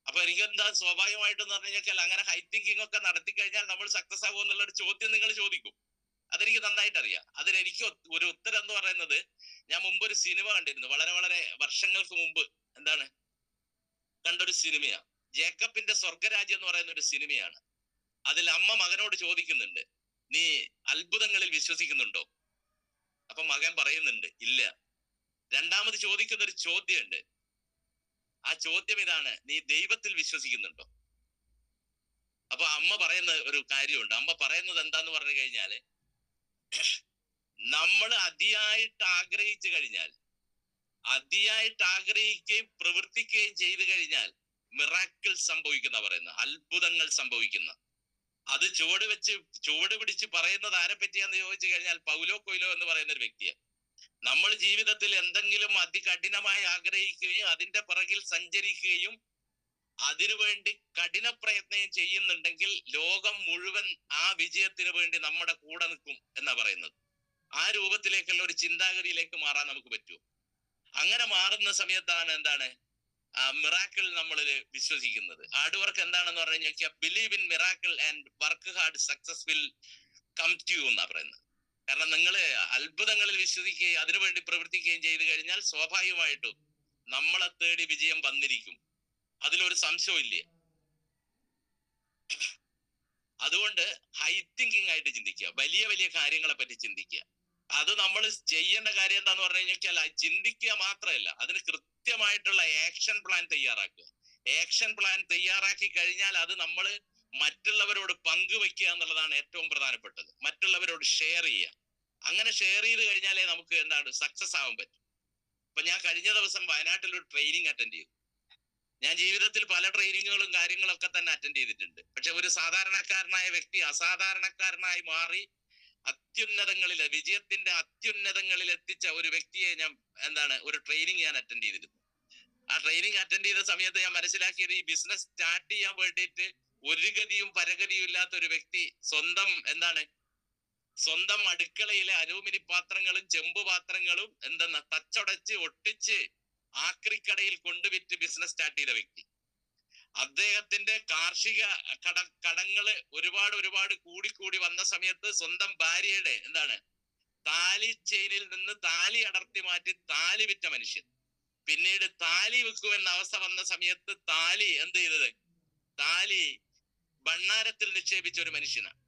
[SPEAKER 1] അപ്പൊ എനിക്കെന്താ സ്വാഭാവികമായിട്ടെന്ന് പറഞ്ഞു കഴിഞ്ഞാൽ അങ്ങനെ ഹൈ തിങ്കിങ് ഒക്കെ നടത്തി കഴിഞ്ഞാൽ നമ്മൾ സക്സസ് ആകും എന്നുള്ള ഒരു ചോദ്യം നിങ്ങൾ ചോദിക്കും. അതെനിക്ക് നന്നായിട്ട് അറിയാം. അതിനെനിക്ക് ഒരു ഉത്തരം എന്ന് പറയുന്നത്, ഞാൻ മുമ്പ് ഒരു സിനിമ കണ്ടിരുന്നു, വളരെ വളരെ വർഷങ്ങൾക്ക് മുമ്പ് എന്താണ് കണ്ടൊരു സിനിമയാണ്. ജേക്കബിന്റെ സ്വർഗരാജ്യം എന്ന് പറയുന്ന ഒരു സിനിമയാണ്. അതിൽ അമ്മ മകനോട് ചോദിക്കുന്നുണ്ട്, നീ അത്ഭുതങ്ങളിൽ വിശ്വസിക്കുന്നുണ്ടോ? അപ്പൊ മകൻ പറയുന്നുണ്ട്, ഇല്ല. രണ്ടാമത് ചോദിക്കുന്ന ഒരു ചോദ്യമുണ്ട്. ആ ചോദ്യം ഇതാണ്, നീ ദൈവത്തിൽ വിശ്വസിക്കുന്നുണ്ടോ? അപ്പൊ അമ്മ പറയുന്ന ഒരു കാര്യമുണ്ട്. അമ്മ പറയുന്നത് എന്താന്ന് പറഞ്ഞു കഴിഞ്ഞാല്, നമ്മൾ അതിയായിട്ട് ആഗ്രഹിക്കുകയും പ്രവർത്തിക്കുകയും ചെയ്തു കഴിഞ്ഞാൽ മിറാക്കിൾ സംഭവിക്കുന്ന പറയുന്ന, അത്ഭുതങ്ങൾ സംഭവിക്കുന്ന. അത് ചുവട് പിടിച്ച് പറയുന്നത് ആരെ പറ്റിയാന്ന് ചോദിച്ചു കഴിഞ്ഞാൽ പൗലോ കൊയ്ലോ എന്ന് പറയുന്ന ഒരു വ്യക്തിയാണ്. നമ്മൾ ജീവിതത്തിൽ എന്തെങ്കിലും അതികഠിനമായി ആഗ്രഹിക്കുകയും അതിന്റെ പിറകിൽ സഞ്ചരിക്കുകയും അതിനുവേണ്ടി കഠിന പ്രയത്നം ചെയ്യുന്നുണ്ടെങ്കിൽ ലോകം മുഴുവൻ ആ വിജയത്തിന് വേണ്ടി നമ്മുടെ കൂടെ നിൽക്കും എന്നാ പറയുന്നത്. ആ രൂപത്തിലേക്കുള്ള ഒരു ചിന്താഗതിയിലേക്ക് മാറാൻ നമുക്ക് പറ്റും. അങ്ങനെ മാറുന്ന സമയത്താണ് എന്താണ് മിറാക്കിൾ നമ്മളിൽ വിശ്വസിക്കുന്നത്. ഹാർഡ് വർക്ക് എന്താണെന്ന് പറഞ്ഞു കഴിഞ്ഞാൽ believe in miracle and work hard, success will come to you എന്നാ പറയുന്നത്. കാരണം നിങ്ങൾ അത്ഭുതങ്ങളിൽ വിശ്വസിക്കുകയും അതിനുവേണ്ടി പ്രവർത്തിക്കുകയും ചെയ്തു കഴിഞ്ഞാൽ സ്വാഭാവികമായിട്ടും നമ്മളെ തേടി വിജയം വന്നിരിക്കും. അതിലൊരു സംശയമില്ല. അതുകൊണ്ട് ഹൈ തിങ്കിങ് ആയിട്ട് ചിന്തിക്കുക, വലിയ വലിയ കാര്യങ്ങളെ പറ്റി ചിന്തിക്കുക. അത് നമ്മൾ ചെയ്യേണ്ട കാര്യം എന്താന്ന് പറഞ്ഞു കഴിഞ്ഞാൽ ചിന്തിക്കുക മാത്രമല്ല, അതിന് കൃത്യമായിട്ടുള്ള ആക്ഷൻ പ്ലാൻ തയ്യാറാക്കുക. ആക്ഷൻ പ്ലാൻ തയ്യാറാക്കി കഴിഞ്ഞാൽ അത് നമ്മൾ മറ്റുള്ളവരോട് പങ്കുവെക്കുക എന്നുള്ളതാണ് ഏറ്റവും പ്രധാനപ്പെട്ടത്. മറ്റുള്ളവരോട് ഷെയർ ചെയ്യുക. അങ്ങനെ ഷെയർ ചെയ്ത് കഴിഞ്ഞാലേ നമുക്ക് എന്താണ് സക്സസ് ആവാൻ പറ്റും. ഇപ്പൊ ഞാൻ കഴിഞ്ഞ ദിവസം വയനാട്ടിൽ ഒരു ട്രെയിനിങ് അറ്റൻഡ് ചെയ്തു. ഞാൻ ജീവിതത്തിൽ പല ട്രെയിനിങ്ങുകളും കാര്യങ്ങളൊക്കെ തന്നെ അറ്റൻഡ് ചെയ്തിട്ടുണ്ട്. പക്ഷെ ഒരു സാധാരണക്കാരനായ വ്യക്തി അസാധാരണക്കാരനായി മാറി വിജയത്തിന്റെ അത്യുന്നതങ്ങളിൽ എത്തിച്ച ഒരു വ്യക്തിയെ ഒരു ട്രെയിനിങ് ഞാൻ അറ്റൻഡ് ചെയ്തിരുന്നു. ആ ട്രെയിനിങ് അറ്റൻഡ് ചെയ്ത സമയത്ത് ഞാൻ മനസ്സിലാക്കിയത്, ഈ ബിസിനസ് സ്റ്റാർട്ട് ചെയ്യാൻ വേണ്ടിയിട്ട് ഒരു ഗതിയും പരഗതിയും ഇല്ലാത്ത ഒരു വ്യക്തി സ്വന്തം അടുക്കളയിലെ അലൂമിനി പാത്രങ്ങളും ചെമ്പു പാത്രങ്ങളും തച്ചടച്ച് ഒട്ടിച്ച് ആക്രിക്കടയിൽ കൊണ്ടുവിറ്റ് ബിസിനസ് സ്റ്റാർട്ട് ചെയ്ത വ്യക്തി. അദ്ദേഹത്തിന്റെ കാർഷിക കടങ്ങള് ഒരുപാട് കൂടി വന്ന സമയത്ത് സ്വന്തം ഭാര്യയുടെ താലി ചെയിനിൽ നിന്ന് താലി അടർത്തി മാറ്റി താലി വിറ്റ മനുഷ്യൻ. പിന്നീട് താലി വിൽക്കുമെന്ന അവസ്ഥ വന്ന സമയത്ത് താലി ഭണ്ണാരത്തിൽ നിക്ഷേപിച്ച ഒരു മനുഷ്യനാണ്.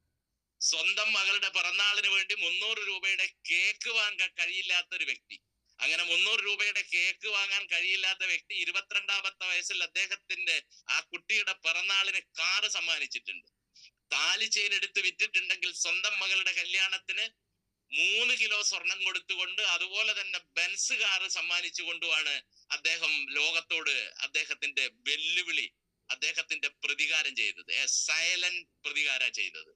[SPEAKER 1] സ്വന്തം മകളുടെ പിറന്നാളിന് വേണ്ടി 300 രൂപയുടെ കേക്ക് വാങ്ങാൻ കഴിയില്ലാത്ത ഒരു വ്യക്തി. അങ്ങനെ 300 രൂപയുടെ കേക്ക് വാങ്ങാൻ കഴിയില്ലാത്ത വ്യക്തി 22ാമത്തെ വയസ്സിൽ അദ്ദേഹത്തിന്റെ ആ കുട്ടിയുടെ പിറന്നാളിന് കാറ് സമ്മാനിച്ചിട്ടുണ്ട്. താലി ചെയിൻ എടുത്ത് വിറ്റിട്ടുണ്ടെങ്കിൽ സ്വന്തം മകളുടെ കല്യാണത്തിന് 3 കിലോ സ്വർണം കൊടുത്തുകൊണ്ട്, അതുപോലെ തന്നെ ബെൻസ് കാറ് സമ്മാനിച്ചുകൊണ്ടുമാണ് അദ്ദേഹം ലോകത്തോട് അദ്ദേഹത്തിന്റെ വെല്ലുവിളി, അദ്ദേഹത്തിന്റെ പ്രതികാരം ചെയ്തത്. സൈലന്റ് പ്രതികാരം ചെയ്തത്,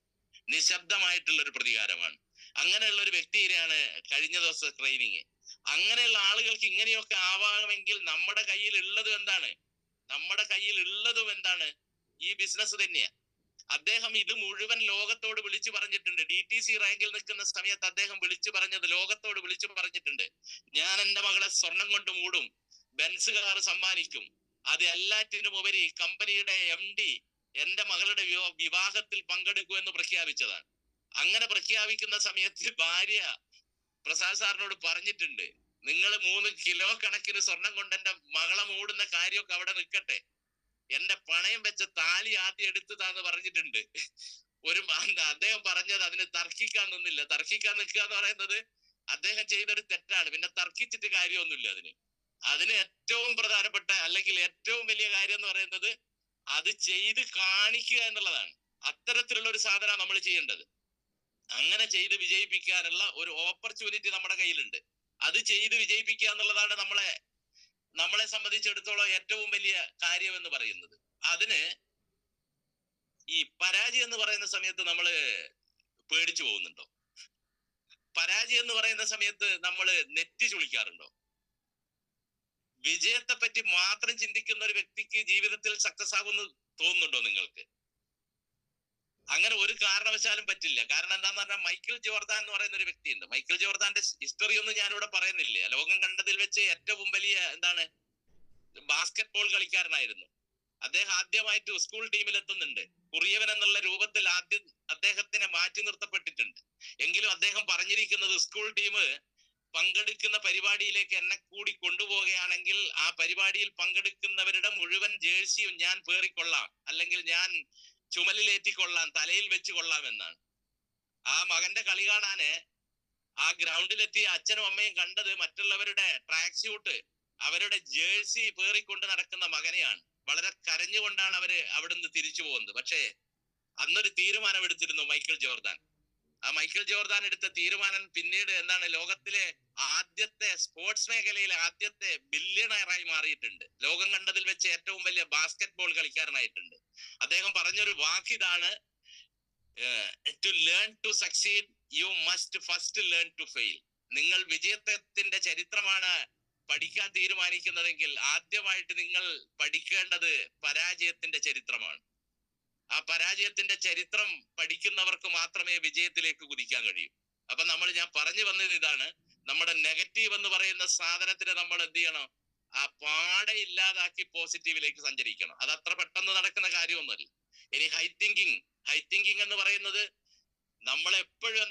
[SPEAKER 1] നിശബ്ദമായിട്ടുള്ള ഒരു പ്രതികാരമാണ്. അങ്ങനെയുള്ള ഒരു വ്യക്തിയെയാണ് കഴിഞ്ഞ ദിവസം ട്രെയിനിങ്. അങ്ങനെയുള്ള ആളുകൾക്ക് ഇങ്ങനെയൊക്കെ ആവാമെങ്കിൽ നമ്മുടെ കയ്യിൽ ഉള്ളതും ഈ ബിസിനസ് തന്നെയാ. അദ്ദേഹം ഇത് മുഴുവൻ ലോകത്തോട് വിളിച്ചു പറഞ്ഞിട്ടുണ്ട്. DTC റാങ്കിൽ നിൽക്കുന്ന സമയത്ത് അദ്ദേഹം ലോകത്തോട് വിളിച്ചു പറഞ്ഞിട്ടുണ്ട്, ഞാൻ എന്റെ മകളെ സ്വർണം കൊണ്ട് മൂടും, ബെൻസ് കാർ സമ്മാനിക്കും, അത് എല്ലാറ്റിനും ഉപരി കമ്പനിയുടെ MD എന്റെ മകളുടെ വിവാഹത്തിൽ പങ്കെടുക്കുമെന്ന് പ്രഖ്യാപിച്ചതാണ്. അങ്ങനെ പ്രഖ്യാപിക്കുന്ന സമയത്ത് ഭാര്യ പ്രസാദ് സാറിനോട് പറഞ്ഞിട്ടുണ്ട്, നിങ്ങൾ 3 കിലോ കണക്കിന് സ്വർണം കൊണ്ട് എന്റെ മകളെ മൂടുന്ന കാര്യമൊക്കെ അവിടെ നിൽക്കട്ടെ, എന്റെ പണയം വെച്ച താലി ആദ്യം എടുത്തതാന്ന് പറഞ്ഞിട്ടുണ്ട്. അദ്ദേഹം പറഞ്ഞത് അതിന് തർക്കിക്കാൻ നിന്നില്ല. തർക്കിക്കാൻ നിൽക്കുക എന്ന് പറയുന്നത് അദ്ദേഹം ചെയ്തൊരു തെറ്റാണ്. പിന്നെ തർക്കിച്ചിട്ട് കാര്യമൊന്നുമില്ല. അതിന് ഏറ്റവും പ്രധാനപ്പെട്ട അല്ലെങ്കിൽ ഏറ്റവും വലിയ കാര്യം എന്ന് പറയുന്നത് അത് ചെയ്ത് കാണിക്കുക എന്നുള്ളതാണ്. അത്തരത്തിലുള്ള ഒരു സാധനം നമ്മൾ ചെയ്യേണ്ടത്. അങ്ങനെ ചെയ്ത് വിജയിപ്പിക്കാനുള്ള ഒരു ഓപ്പർച്യൂണിറ്റി നമ്മുടെ കയ്യിലുണ്ട്. അത് ചെയ്ത് വിജയിപ്പിക്കുക എന്നുള്ളതാണ് നമ്മളെ സംബന്ധിച്ചിടത്തോളം ഏറ്റവും വലിയ കാര്യം എന്ന് പറയുന്നത്. അതിന് ഈ പരാജയം എന്ന് പറയുന്ന സമയത്ത് നമ്മള് പേടിച്ചു പോകുന്നുണ്ടോ? പരാജയം എന്ന് പറയുന്ന സമയത്ത് നമ്മൾ നെറ്റി ചുളിക്കാറുണ്ടോ? വിജയത്തെ പറ്റി മാത്രം ചിന്തിക്കുന്ന ഒരു വ്യക്തിക്ക് ജീവിതത്തിൽ സക്സസ് ആകുമെന്ന് തോന്നുന്നുണ്ടോ നിങ്ങൾക്ക്? അങ്ങനെ ഒരു കാരണവശാലും പറ്റില്ല. കാരണം എന്താന്ന് പറഞ്ഞാൽ മൈക്കിൾ ജോർദാൻ എന്ന് പറയുന്ന ഒരു വ്യക്തിയുണ്ട്. മൈക്കിൾ ജോർദാന്റെ ഹിസ്റ്ററി ഒന്നും ഞാനിവിടെ പറയുന്നില്ല. ലോകം കണ്ടതിൽ വെച്ച് ഏറ്റവും വലിയ ബാസ്കറ്റ് ബോൾ കളിക്കാരനായിരുന്നു അദ്ദേഹം. ആദ്യമായിട്ട് സ്കൂൾ ടീമിൽ എത്തുന്നുണ്ട്. കുറിയവൻ എന്നുള്ള രൂപത്തിൽ ആദ്യം അദ്ദേഹത്തിനെ മാറ്റി നിർത്തപ്പെട്ടിട്ടുണ്ട്. എങ്കിലും അദ്ദേഹം പറഞ്ഞിരിക്കുന്നത് സ്കൂൾ ടീം പങ്കെടുക്കുന്ന പരിപാടിയിലേക്ക് എന്നെ കൂടി കൊണ്ടുപോവുകയാണെങ്കിൽ ആ പരിപാടിയിൽ പങ്കെടുക്കുന്നവരുടെ മുഴുവൻ ജേഴ്സിയും ഞാൻ പേറിക്കൊള്ളാം, അല്ലെങ്കിൽ ഞാൻ ചുമലിലേറ്റിക്കൊള്ളാം, തലയിൽ വെച്ച് കൊള്ളാം എന്നാണ്. ആ മകന്റെ കളി കാണാന് ആ ഗ്രൗണ്ടിലെത്തിയ അച്ഛനും അമ്മയും കണ്ടത് മറ്റുള്ളവരുടെ ട്രാക്ക് സ്യൂട്ട്, അവരുടെ ജേഴ്സി പേറിക്കൊണ്ട് നടക്കുന്ന മകനെയാണ്. വളരെ കരഞ്ഞുകൊണ്ടാണ് അവര് അവിടുന്ന് തിരിച്ചു പോകുന്നത്. പക്ഷേ അന്നൊരു തീരുമാനം എടുത്തിരുന്നു മൈക്കിൾ ജോർദാൻ. ആ മൈക്കിൾ ജോർദാൻ എടുത്ത തീരുമാനം പിന്നീട് ലോകത്തിലെ ആദ്യത്തെ സ്പോർട്സ് മേഖലയിലെ ആദ്യത്തെ ബില്യണയറായി മാറിയിട്ടുണ്ട്. ലോകം കണ്ടതിൽ വെച്ച് ഏറ്റവും വലിയ ബാസ്കറ്റ് ബോൾ കളിക്കാരനായിട്ടുണ്ട്. അദ്ദേഹം പറഞ്ഞൊരു വാക്കിതാണ്, to learn to succeed you must first learn to fail. നിങ്ങൾ വിജയത്തിന്റെ ചരിത്രമാണ് പഠിക്കാൻ തീരുമാനിക്കുന്നതെങ്കിൽ ആദ്യമായിട്ട് നിങ്ങൾ പഠിക്കേണ്ടത് പരാജയത്തിന്റെ ചരിത്രമാണ്. ആ പരാജയത്തിന്റെ ചരിത്രം പഠിക്കുന്നവർക്ക് മാത്രമേ വിജയത്തിലേക്ക് കുതിക്കാൻ കഴിയൂ. അപ്പൊ ഞാൻ പറഞ്ഞു വന്നത് ഇതാണ്, നമ്മുടെ നെഗറ്റീവ് എന്ന് പറയുന്ന സാധനത്തിന് നമ്മൾ എന്ത് ചെയ്യണം? ആ പാടെ ഇല്ലാതാക്കി പോസിറ്റീവിലേക്ക് സഞ്ചരിക്കണം. അത് അത്ര പെട്ടെന്ന് നടക്കുന്ന കാര്യമൊന്നുമല്ല. ഇനി ഹൈ തിങ്കിങ് എന്ന് പറയുന്നത് നമ്മൾ എപ്പോഴും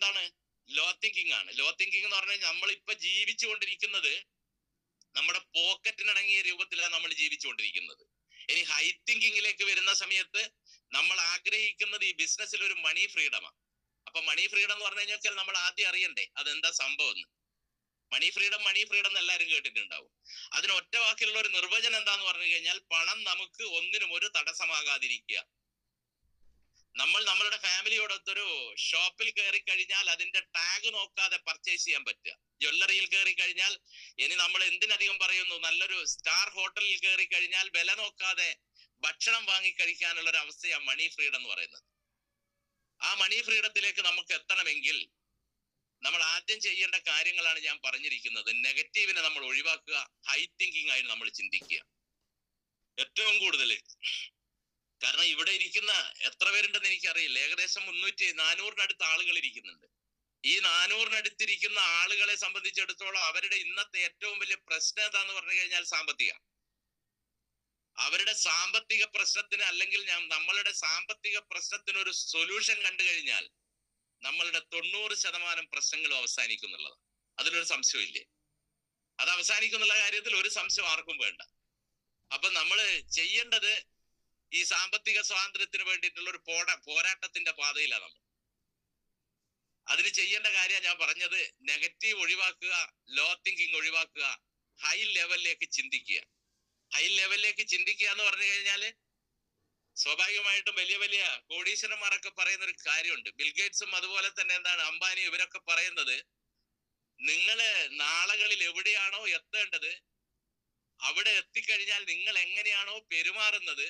[SPEAKER 1] ലോ തിങ്കിങ് ആണ്. ലോ തിങ്കിങ് എന്ന് പറഞ്ഞാൽ നമ്മളിപ്പോ ജീവിച്ചുകൊണ്ടിരിക്കുന്നത് നമ്മുടെ പോക്കറ്റിനിണങ്ങിയ രൂപത്തിലാണ് നമ്മൾ ജീവിച്ചുകൊണ്ടിരിക്കുന്നത്. ഇനി ഹൈ തിങ്കിങ്ങിലേക്ക് വരുന്ന സമയത്ത് നമ്മൾ ആഗ്രഹിക്കുന്നത് ഈ ബിസിനസ്സിൽ ഒരു മണി ഫ്രീഡമാണ്. അപ്പൊ മണി ഫ്രീഡം എന്ന് പറഞ്ഞു കഴിഞ്ഞാൽ നമ്മൾ ആദ്യം അറിയണ്ടേ അതെന്താ സംഭവം എന്ന്. മണി ഫ്രീഡം എന്ന് എല്ലാവരും കേട്ടിട്ടുണ്ടാവും. അതിന് ഒറ്റ വാക്കിലുള്ള ഒരു നിർവചനം എന്താന്ന് പറഞ്ഞു കഴിഞ്ഞാൽ, പണം നമുക്ക് ഒന്നിനും ഒരു തടസ്സമാകാതിരിക്കുക. നമ്മളുടെ ഫാമിലിയോടൊത്തൊരു ഷോപ്പിൽ കയറി കഴിഞ്ഞാൽ അതിന്റെ ടാഗ് നോക്കാതെ പർച്ചേസ് ചെയ്യാൻ പറ്റുക. ജ്വല്ലറിയിൽ കയറി കഴിഞ്ഞാൽ, ഇനി നമ്മൾ എന്തിനധികം പറയുന്നു, നല്ലൊരു സ്റ്റാർ ഹോട്ടലിൽ കയറി കഴിഞ്ഞാൽ വില നോക്കാതെ ഭക്ഷണം വാങ്ങി കഴിക്കാനുള്ള ഒരു അവസ്ഥയാണ് മണി ഫ്രീഡം എന്ന് പറയുന്നത്. ആ മണി ഫ്രീഡത്തിലേക്ക് നമുക്ക് എത്തണമെങ്കിൽ നമ്മൾ ആദ്യം ചെയ്യേണ്ട കാര്യങ്ങളാണ് ഞാൻ പറഞ്ഞിരിക്കുന്നത്. നെഗറ്റീവിനെ നമ്മൾ ഒഴിവാക്കുക, ഹൈ തിങ്കിങ് ആയിട്ട് നമ്മൾ ചിന്തിക്കുക ഏറ്റവും കൂടുതൽ. കാരണം ഇവിടെ ഇരിക്കുന്ന എത്ര പേരുണ്ടെന്ന് എനിക്കറിയില്ല, ഏകദേശം 400-ന് ആളുകൾ ഇരിക്കുന്നുണ്ട്. ഈ 400-ന് ആളുകളെ സംബന്ധിച്ചിടത്തോളം അവരുടെ ഇന്നത്തെ ഏറ്റവും വലിയ പ്രശ്നം എന്താന്ന് പറഞ്ഞു കഴിഞ്ഞാൽ സാമ്പത്തികം. അവരുടെ സാമ്പത്തിക പ്രശ്നത്തിന്, അല്ലെങ്കിൽ നമ്മളുടെ സാമ്പത്തിക പ്രശ്നത്തിന് ഒരു സൊല്യൂഷൻ കണ്ടു കഴിഞ്ഞാൽ നമ്മളുടെ 90% പ്രശ്നങ്ങളും അവസാനിക്കുന്നുള്ളതാണ്. അതിലൊരു സംശയമില്ലേ. അത് അവസാനിക്കുന്നുള്ള കാര്യത്തിൽ ഒരു സംശയം ആർക്കും വേണ്ട. അപ്പൊ നമ്മൾ ചെയ്യേണ്ടത് ഈ സാമ്പത്തിക സ്വാതന്ത്ര്യത്തിന് വേണ്ടിയിട്ടുള്ള ഒരു പോരാട്ടത്തിന്റെ പാതയിലാണ് നമ്മൾ. അതിന് ചെയ്യേണ്ട കാര്യം ഞാൻ പറഞ്ഞത്, നെഗറ്റീവ് ഒഴിവാക്കുക, ലോ തിങ്കിങ് ഒഴിവാക്കുക, ഹൈ ലെവലിലേക്ക് ചിന്തിക്കുക. ഹൈ ലെവലിലേക്ക് ചിന്തിക്കുക എന്ന് പറഞ്ഞു കഴിഞ്ഞാല് സ്വാഭാവികമായിട്ടും വലിയ വലിയ കോടീശ്വരന്മാരൊക്കെ പറയുന്ന ഒരു കാര്യമുണ്ട്. ബിൽഗേറ്റ്സും അതുപോലെ തന്നെ അംബാനി, ഇവരൊക്കെ പറയുന്നത്, നിങ്ങള് നാളുകളിൽ എവിടെയാണോ എത്തേണ്ടത് അവിടെ എത്തിക്കഴിഞ്ഞാൽ നിങ്ങൾ എങ്ങനെയാണോ പെരുമാറുന്നത്,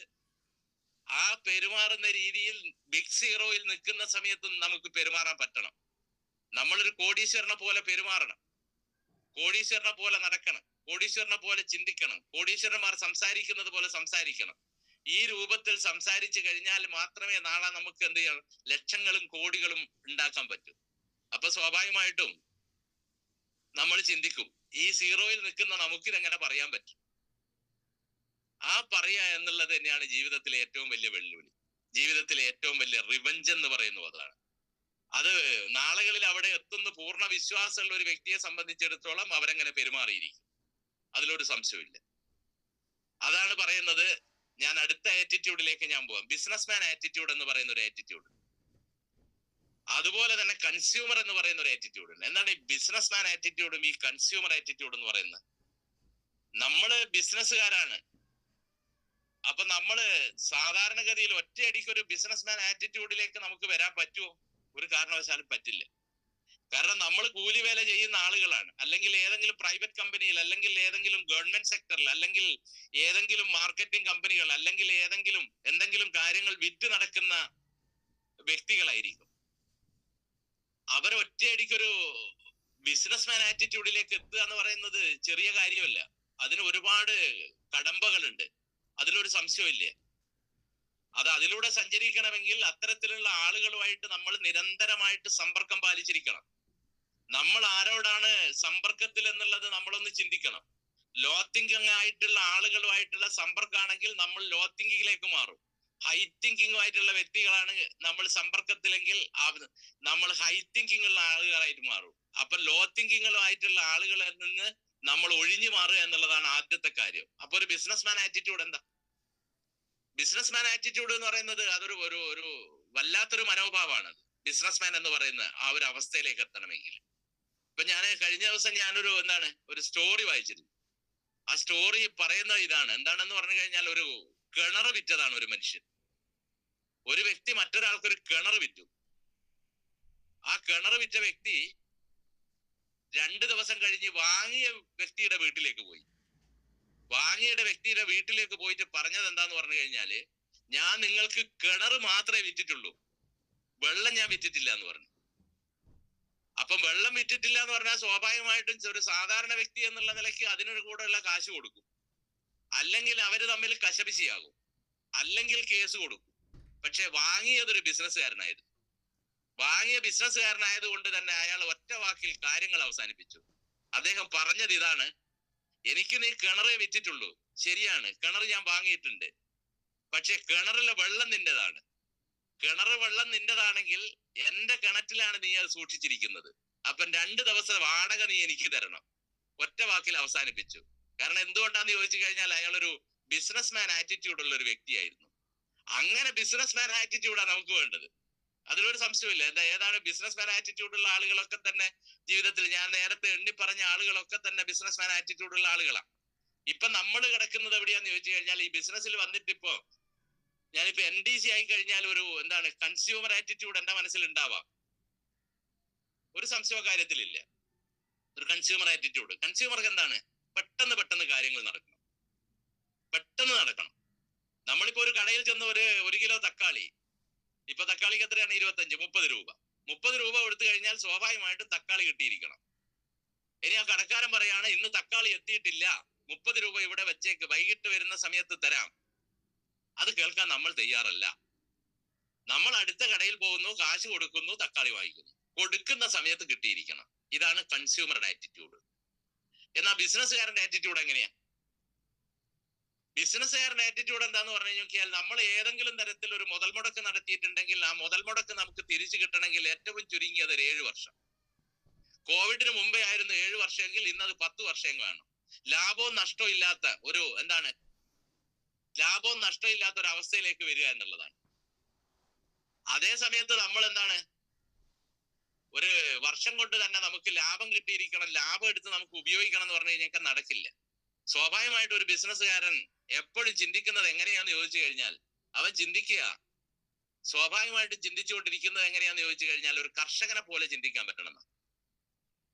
[SPEAKER 1] ആ പെരുമാറുന്ന രീതിയിൽ ബിഗ് സീറോയിൽ നിൽക്കുന്ന സമയത്തും നമുക്ക് പെരുമാറാൻ പറ്റണം. നമ്മളൊരു കോടീശ്വരനെ പോലെ പെരുമാറണം, കോടീശ്വരനെ പോലെ നടക്കണം, കോടീശ്വരനെ പോലെ ചിന്തിക്കണം, കോടീശ്വരന്മാർ സംസാരിക്കുന്നത് പോലെ സംസാരിക്കണം. ഈ രൂപത്തിൽ സംസാരിച്ചു കഴിഞ്ഞാൽ മാത്രമേ നാളെ നമുക്ക് എന്ത് ചെയ്യണം, ലക്ഷങ്ങളും കോടികളും ഉണ്ടാക്കാൻ പറ്റൂ. അപ്പൊ സ്വാഭാവികമായിട്ടും നമ്മൾ ചിന്തിക്കും, ഈ സീറോയിൽ നിൽക്കുന്ന നമുക്കിതെങ്ങനെ പറയാൻ പറ്റും? ആ പറയാ എന്നുള്ളത് തന്നെയാണ് ജീവിതത്തിലെ ഏറ്റവും വലിയ വെല്ലുവിളി, ജീവിതത്തിലെ ഏറ്റവും വലിയ റിവഞ്ച് എന്ന് പറയുന്നത് അതാണ്. അത് നാളുകളിൽ അവിടെ എത്തുന്ന പൂർണ്ണ വിശ്വാസമുള്ള ഒരു വ്യക്തിയെ സംബന്ധിച്ചിടത്തോളം അവരെങ്ങനെ പെരുമാറിയിരിക്കും, അതിലൊരു സംശയമില്ല. അതാണ് പറയുന്നത്. ഞാൻ അടുത്ത ആറ്റിറ്റ്യൂഡിലേക്ക് ഞാൻ പോവാം. ബിസിനസ്മാൻ ആറ്റിറ്റ്യൂഡ് എന്ന് പറയുന്ന ഒരു ആറ്റിറ്റ്യൂഡ്, അതുപോലെ തന്നെ കൺസ്യൂമർ എന്ന് പറയുന്ന ഒരു ആറ്റിറ്റ്യൂഡ് ഉണ്ട്. എന്താണ് ഈ ബിസിനസ്മാൻ ആറ്റിറ്റ്യൂഡും ഈ കൺസ്യൂമർ ആറ്റിറ്റ്യൂഡ് എന്ന് പറയുന്നത്? നമ്മള് ബിസിനസ്സുകാരാണ്. അപ്പൊ നമ്മള് സാധാരണഗതിയിൽ ഒറ്റയടിക്ക് ഒരു ബിസിനസ്മാൻ ആറ്റിറ്റ്യൂഡിലേക്ക് നമുക്ക് വരാൻ പറ്റുമോ? ഒരു കാരണവശാലും പറ്റില്ല. കാരണം നമ്മൾ കൂലിവേല ചെയ്യുന്ന ആളുകളാണ്. അല്ലെങ്കിൽ ഏതെങ്കിലും പ്രൈവറ്റ് കമ്പനിയിൽ, അല്ലെങ്കിൽ ഏതെങ്കിലും ഗവൺമെന്റ് സെക്ടറിൽ, അല്ലെങ്കിൽ ഏതെങ്കിലും മാർക്കറ്റിംഗ് കമ്പനികൾ, അല്ലെങ്കിൽ എന്തെങ്കിലും കാര്യങ്ങൾ വിറ്റ് നടക്കുന്ന വ്യക്തികളായിരിക്കും. അവർ ഒറ്റയടിക്കൊരു ബിസിനസ്മാൻ ആറ്റിറ്റ്യൂഡിലേക്ക് എത്തുക എന്ന് പറയുന്നത് ചെറിയ കാര്യമല്ല. അതിന് ഒരുപാട് കടമ്പകളുണ്ട്, അതിലൊരു സംശയമില്ല. അതിലൂടെ സഞ്ചരിക്കണമെങ്കിൽ അത്തരത്തിലുള്ള ആളുകളുമായിട്ട് നമ്മൾ നിരന്തരമായിട്ട് സമ്പർക്കം പാലിച്ചിരിക്കണം. നമ്മൾ ആരോടാണ് സമ്പർക്കത്തിൽ എന്നുള്ളത് നമ്മളൊന്ന് ചിന്തിക്കണം. ലോ തിങ്കിങ് ആയിട്ടുള്ള ആളുകളുമായിട്ടുള്ള സമ്പർക്കമാണെങ്കിൽ നമ്മൾ ലോ തിങ്കിങ്ങിലേക്ക് മാറും. ഹൈ തിങ്കിങ്ങുമായിട്ടുള്ള വ്യക്തികളാണ് നമ്മൾ സമ്പർക്കത്തിലെങ്കിൽ നമ്മൾ ഹൈ തിങ്കിങ് ഉള്ള ആളുകളായിട്ട് മാറും. അപ്പൊ ലോ തിങ്കിങ്ങുമായിട്ടുള്ള ആളുകളിൽ നിന്ന് നമ്മൾ ഒഴിഞ്ഞു മാറുക എന്നുള്ളതാണ് ആദ്യത്തെ കാര്യം. അപ്പൊ ഒരു ബിസിനസ്മാൻ ആറ്റിറ്റ്യൂഡ് എന്താ? ബിസിനസ്മാൻ ആറ്റിറ്റ്യൂഡ് എന്ന് പറയുന്നത് അതൊരു ഒരു വല്ലാത്തൊരു മനോഭാവമാണ്. ബിസിനസ്മാൻ എന്ന് പറയുന്ന ആ ഒരു അവസ്ഥയിലേക്ക് എത്തണമെങ്കിൽ. ഇപ്പൊ ഞാൻ കഴിഞ്ഞ ദിവസം ഞാനൊരു ഒരു സ്റ്റോറി വായിച്ചിരുന്നു. ആ സ്റ്റോറി പറയുന്നത് ഇതാണ്. എന്താണെന്ന് പറഞ്ഞു കഴിഞ്ഞാൽ, ഒരു കിണർ വിറ്റതാണ് ഒരു മനുഷ്യൻ. ഒരു വ്യക്തി മറ്റൊരാൾക്കൊരു കിണർ വിറ്റു. ആ കിണർ വിറ്റ വ്യക്തി 2 ദിവസം കഴിഞ്ഞ് വാങ്ങിയ വ്യക്തിയുടെ വീട്ടിലേക്ക് പോയി. വ്യക്തിയുടെ വീട്ടിലേക്ക് പോയിട്ട് പറഞ്ഞത് എന്താന്ന് പറഞ്ഞു കഴിഞ്ഞാല്, ഞാൻ നിങ്ങൾക്ക് കിണർ മാത്രമേ വിറ്റിട്ടുള്ളൂ, വെള്ളം ഞാൻ വിറ്റിട്ടില്ല എന്ന് പറഞ്ഞു. അപ്പം വെള്ളം വിറ്റിട്ടില്ല എന്ന് പറഞ്ഞാൽ സ്വാഭാവികമായിട്ടും ഒരു സാധാരണ വ്യക്തി എന്നുള്ള നിലയ്ക്ക് അതിനൊരു കൂടെയുള്ള കാശ് കൊടുക്കും, അല്ലെങ്കിൽ അവര് തമ്മിൽ കശപിശിയാകും, അല്ലെങ്കിൽ കേസ് കൊടുക്കും. പക്ഷെ വാങ്ങിയതൊരു ബിസിനസ്സുകാരനായിരുന്നു. വാങ്ങിയ ബിസിനസ്സുകാരനായത് കൊണ്ട് തന്നെ അയാൾ ഒറ്റ വാക്കിൽ കാര്യങ്ങൾ അവസാനിപ്പിച്ചു. അദ്ദേഹം പറഞ്ഞത് ഇതാണ്: എനിക്ക് നീ കിണറേ വിറ്റിട്ടുള്ളൂ, ശരിയാണ്, കിണർ ഞാൻ വാങ്ങിയിട്ടുണ്ട്, പക്ഷെ കിണറിലെ വെള്ളം നിന്റേതാണ്. കിണർ വെള്ളം നിന്റേതാണെങ്കിൽ എന്റെ കിണറ്റിലാണ് നീ അത് സൂക്ഷിച്ചിരിക്കുന്നത്. അപ്പം 2 ദിവസം വാടക നീ എനിക്ക് തരണം. ഒറ്റ വാക്കിൽ അവസാനിപ്പിച്ചു. കാരണം എന്തുകൊണ്ടാന്ന് ചോദിച്ചു കഴിഞ്ഞാൽ, അയാളൊരു ബിസിനസ്മാൻ ആറ്റിറ്റ്യൂഡ് ഉള്ള ഒരു വ്യക്തിയായിരുന്നു. അങ്ങനെ ബിസിനസ്മാൻ ആറ്റിറ്റ്യൂഡാണ് നമുക്ക് വേണ്ടത്, അതിലൊരു സംശയമില്ല. ഏതാണ് ബിസിനസ്മാൻ ആറ്റിറ്റ്യൂഡുള്ള ആളുകളൊക്കെ തന്നെ ജീവിതത്തിൽ, ഞാൻ നേരത്തെ എണ്ണി പറഞ്ഞ ആളുകളൊക്കെ തന്നെ ബിസിനസ്മാൻ ആറ്റിറ്റ്യൂഡുള്ള ആളുകളാണ്. ഇപ്പൊ നമ്മൾ കിടക്കുന്നത് എവിടെയാന്ന് ചോദിച്ചു കഴിഞ്ഞാൽ, ഈ ബിസിനസ്സിൽ വന്നിട്ടിപ്പോ ഞാനിപ്പോ NDC ആയി കഴിഞ്ഞാൽ ഒരു കൺസ്യൂമർ ആറ്റിറ്റ്യൂഡ് എന്റെ മനസ്സിൽ ഉണ്ടാവാം, ഒരു സംശയ കാര്യത്തിലില്ല. ഒരു കൺസ്യൂമർ ആറ്റിറ്റ്യൂഡ്, കൺസ്യൂമർക്ക് എന്താണ്? പെട്ടെന്ന് കാര്യങ്ങൾ നടക്കണം, പെട്ടെന്ന് നടക്കണം. നമ്മളിപ്പോ ഒരു കടയിൽ ചെന്ന് ഒരു കിലോ തക്കാളി, ഇപ്പൊ തക്കാളിക്ക് എത്രയാണ്? 25-30 രൂപ. 30 രൂപ കൊടുത്തു കഴിഞ്ഞാൽ സ്വാഭാവികമായിട്ടും തക്കാളി കിട്ടിയിരിക്കണം. ഇനി ആ കടക്കാരൻ പറയാണ്, ഇന്ന് തക്കാളി എത്തിയിട്ടില്ല, 30 രൂപ ഇവിടെ വെച്ചേക്ക്, വൈകിട്ട് വരുന്ന സമയത്ത് തരാം. അത് കേൾക്കാൻ നമ്മൾ തയ്യാറല്ല. നമ്മൾ അടുത്ത കടയിൽ പോകുന്നു, കാശ് കൊടുക്കുന്നു, തക്കാളി വാങ്ങിക്കുന്നു, കൊടുക്കുന്ന സമയത്ത് കിട്ടിയിരിക്കണം. ഇതാണ് കൺസ്യൂമറുടെ ആറ്റിറ്റ്യൂഡ്. എന്നാൽ ബിസിനസ്സുകാരന്റെ ആറ്റിറ്റ്യൂഡ് എങ്ങനെയാ? ബിസിനസ്സുകാരന്റെ ആറ്റിറ്റ്യൂഡ് എന്താന്ന് പറഞ്ഞു നോക്കിയാൽ, നമ്മൾ ഏതെങ്കിലും തരത്തിൽ ഒരു മുതൽ മുടക്ക് നടത്തിയിട്ടുണ്ടെങ്കിൽ ആ മുതൽ മുടക്ക് നമുക്ക് തിരിച്ചു കിട്ടണമെങ്കിൽ ഏറ്റവും ചുരുങ്ങിയത് 7 വർഷം. കോവിഡിന് മുമ്പേ ആയിരുന്നു 7 വർഷമെങ്കിൽ ഇന്നത് 10 വർഷം കാണും. ലാഭവും നഷ്ടവും ഇല്ലാത്ത ഒരു ലാഭവും നഷ്ടവും ഇല്ലാത്ത ഒരു അവസ്ഥയിലേക്ക് വരിക എന്നുള്ളതാണ്. അതേ സമയത്ത് നമ്മൾ ഒരു വർഷം കൊണ്ട് തന്നെ നമുക്ക് ലാഭം കിട്ടിയിരിക്കണം, ലാഭം എടുത്ത് നമുക്ക് ഉപയോഗിക്കണം എന്ന് പറഞ്ഞു കഴിഞ്ഞാൽ നടക്കില്ല. സ്വാഭാവികമായിട്ട് ഒരു ബിസിനസ്സുകാരൻ എപ്പോഴും ചിന്തിക്കുന്നത് എങ്ങനെയാന്ന് ചോദിച്ചു കഴിഞ്ഞാൽ, അവൻ സ്വാഭാവികമായിട്ടും ചിന്തിച്ചുകൊണ്ടിരിക്കുന്നത് എങ്ങനെയാന്ന് ചോദിച്ചു കഴിഞ്ഞാൽ, ഒരു കർഷകനെ പോലെ ചിന്തിക്കാൻ പറ്റണം.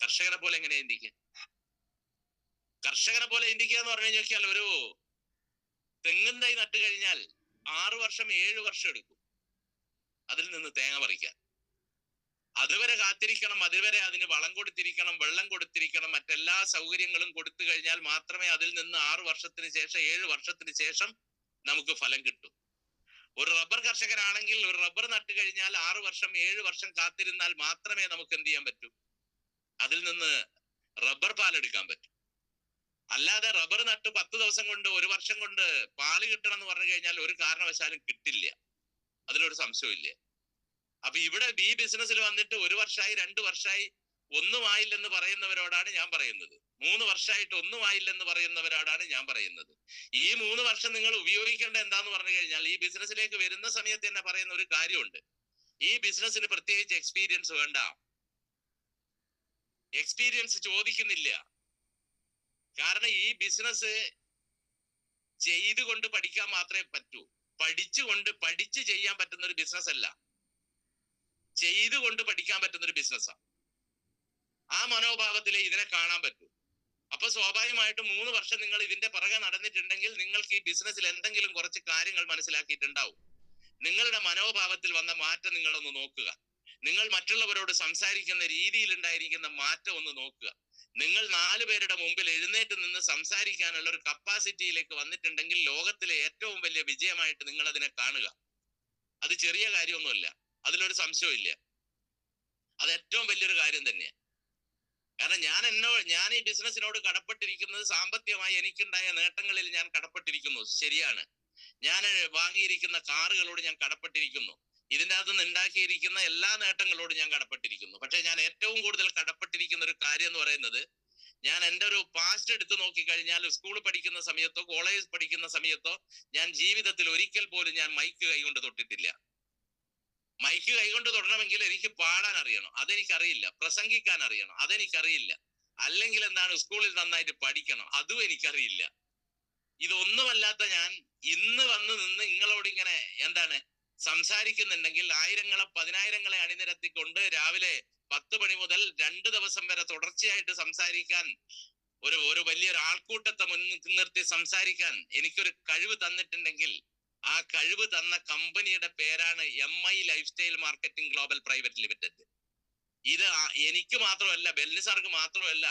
[SPEAKER 1] കർഷകനെ പോലെ എങ്ങനെയാ ചിന്തിക്കുക? കർഷകനെ പോലെ ചിന്തിക്കുക എന്ന് പറഞ്ഞു നോക്കിയാൽ, ഒരു തെങ്ങും തൈ നട്ടു കഴിഞ്ഞാൽ 6 വർഷം 7 വർഷം എടുക്കും അതിൽ നിന്ന് തേങ്ങ പറിക്കാൻ. അതുവരെ കാത്തിരിക്കണം, അതുവരെ അതിന് വളം കൊടുത്തിരിക്കണം, വെള്ളം കൊടുത്തിരിക്കണം, മറ്റെല്ലാ സൗകര്യങ്ങളും കൊടുത്തു കഴിഞ്ഞാൽ മാത്രമേ അതിൽ നിന്ന് 6 വർഷത്തിന് ശേഷം 7 വർഷത്തിന് ശേഷം നമുക്ക് ഫലം കിട്ടും. ഒരു റബ്ബർ കർഷകനാണെങ്കിൽ ഒരു റബ്ബർ നട്ടു കഴിഞ്ഞാൽ 6 വർഷം 7 വർഷം കാത്തിരുന്നാൽ മാത്രമേ നമുക്ക് എന്ത് ചെയ്യാൻ പറ്റൂ? അതിൽ നിന്ന് റബ്ബർ പാലെടുക്കാൻ പറ്റും. അല്ലാതെ റബ്ബർ നട്ട് 10 ദിവസം കൊണ്ട് 1 വർഷം കൊണ്ട് പാല് കിട്ടണം എന്ന് പറഞ്ഞു കഴിഞ്ഞാൽ ഒരു കാരണവശാലും കിട്ടില്ല, അതിലൊരു സംശയമില്ല. അപ്പൊ ഇവിടെ ഈ ബിസിനസ്സിൽ വന്നിട്ട് 1 വർഷമായി 2 വർഷമായി ഒന്നുമായില്ലെന്ന് പറയുന്നവരോടാണ് ഞാൻ പറയുന്നത്. 3 വർഷമായിട്ട് ഒന്നുമായില്ലെന്ന് പറയുന്നവരോടാണ് ഞാൻ പറയുന്നത്. ഈ 3 വർഷം നിങ്ങൾ ഉപയോഗിക്കേണ്ട എന്താന്ന് പറഞ്ഞു കഴിഞ്ഞാൽ, ഈ ബിസിനസ്സിലേക്ക് വരുന്ന സമയത്ത് തന്നെ പറയുന്ന ഒരു കാര്യമുണ്ട്: ഈ ബിസിനസ്സിന് പ്രത്യേകിച്ച് എക്സ്പീരിയൻസ് വേണ്ട, എക്സ്പീരിയൻസ് ചോദിക്കുന്നില്ല. കാരണം ഈ ബിസിനസ് ചെയ്തുകൊണ്ട് പഠിക്കാൻ മാത്രമേ പറ്റൂ. പഠിച്ച് ചെയ്യാൻ പറ്റുന്ന ഒരു ബിസിനസ് അല്ല, ചെയ്തുകൊണ്ട് പഠിക്കാൻ പറ്റുന്ന ഒരു ബിസിനസ്സാണ്. ആ മനോഭാവത്തിലെ ഇതിനെ കാണാൻ പറ്റൂ. അപ്പൊ സ്വാഭാവികമായിട്ടും 3 വർഷം നിങ്ങൾ ഇതിന്റെ പുറകെ നടന്നിട്ടുണ്ടെങ്കിൽ നിങ്ങൾക്ക് ഈ ബിസിനസ്സിൽ എന്തെങ്കിലും കുറച്ച് കാര്യങ്ങൾ മനസ്സിലാക്കിയിട്ടുണ്ടാവും. നിങ്ങളുടെ മനോഭാവത്തിൽ വന്ന മാറ്റം നിങ്ങളൊന്ന് നോക്കുക. നിങ്ങൾ മറ്റുള്ളവരോട് സംസാരിക്കുന്ന രീതിയിൽ ഉണ്ടായിരിക്കുന്ന മാറ്റം ഒന്ന് നോക്കുക. നിങ്ങൾ 4 പേരുടെ മുമ്പിൽ എഴുന്നേറ്റ് നിന്ന് സംസാരിക്കാനുള്ള ഒരു കപ്പാസിറ്റിയിലേക്ക് വന്നിട്ടുണ്ടെങ്കിൽ ലോകത്തിലെ ഏറ്റവും വലിയ വിജയമായിട്ട് നിങ്ങൾ അതിനെ കാണുക. അത് ചെറിയ കാര്യമൊന്നുമല്ല, അതിലൊരു സംശയവും ഇല്ല. അത് ഏറ്റവും വലിയൊരു കാര്യം തന്നെയാണ്. കാരണം ഞാൻ ഈ ബിസിനസ്സിനോട് കടപ്പെട്ടിരിക്കുന്നത് സാമ്പത്തികമായി എനിക്കുണ്ടായ നേട്ടങ്ങളിൽ ഞാൻ കടപ്പെട്ടിരിക്കുന്നു, ശരിയാണ്. ഞാൻ വാങ്ങിയിരിക്കുന്ന കാറുകളോട് ഞാൻ കടപ്പെട്ടിരിക്കുന്നു. ഇതിൻ്റെ അകത്തുനിന്ന് ഉണ്ടാക്കിയിരിക്കുന്ന എല്ലാ നേട്ടങ്ങളോടും ഞാൻ കടപ്പെട്ടിരിക്കുന്നു. പക്ഷെ ഞാൻ ഏറ്റവും കൂടുതൽ കടപ്പെട്ടിരിക്കുന്ന ഒരു കാര്യം എന്ന് പറയുന്നത്, ഞാൻ എൻ്റെ ഒരു പാസ്റ്റ് എടുത്തു നോക്കിക്കഴിഞ്ഞാൽ സ്കൂളിൽ പഠിക്കുന്ന സമയത്തോ കോളേജ് പഠിക്കുന്ന സമയത്തോ ഞാൻ ജീവിതത്തിൽ ഒരിക്കൽ പോലും ഞാൻ മൈക്ക് കൈകൊണ്ട് തൊട്ടിട്ടില്ല. മൈക്ക് കൈകൊണ്ട് തൊടണമെങ്കിൽ എനിക്ക് പാടാൻ അറിയണം, അതെനിക്കറിയില്ല. പ്രസംഗിക്കാൻ അറിയണം, അതെനിക്കറിയില്ല. അല്ലെങ്കിൽ എന്താണ്, സ്കൂളിൽ നന്നായിട്ട് പഠിക്കണം, അതും എനിക്കറിയില്ല. ഇതൊന്നുമല്ലാത്ത ഞാൻ ഇന്ന് വന്ന് നിന്ന് നിങ്ങളോട് ഇങ്ങനെ എന്താണ് സംസാരിക്കുന്നുണ്ടെങ്കിൽ ആയിരങ്ങളെ 10,000-ങ്ങളെ അണിനിരത്തിക്കൊണ്ട് രാവിലെ 10 മണി മുതൽ 2 ദിവസം വരെ തുടർച്ചയായിട്ട് സംസാരിക്കാൻ, ഒരു വലിയൊരു ആൾക്കൂട്ടത്തെ മുന്നിൽ നിർത്തി സംസാരിക്കാൻ എനിക്കൊരു കഴിവ് തന്നിട്ടുണ്ടെങ്കിൽ ആ കഴിവ് തന്ന കമ്പനിയുടെ പേരാണ് MI life style marketing global private limited. ഇത് എനിക്ക് മാത്രമല്ല, ബെല്ലി സാർക്ക് മാത്രമല്ല,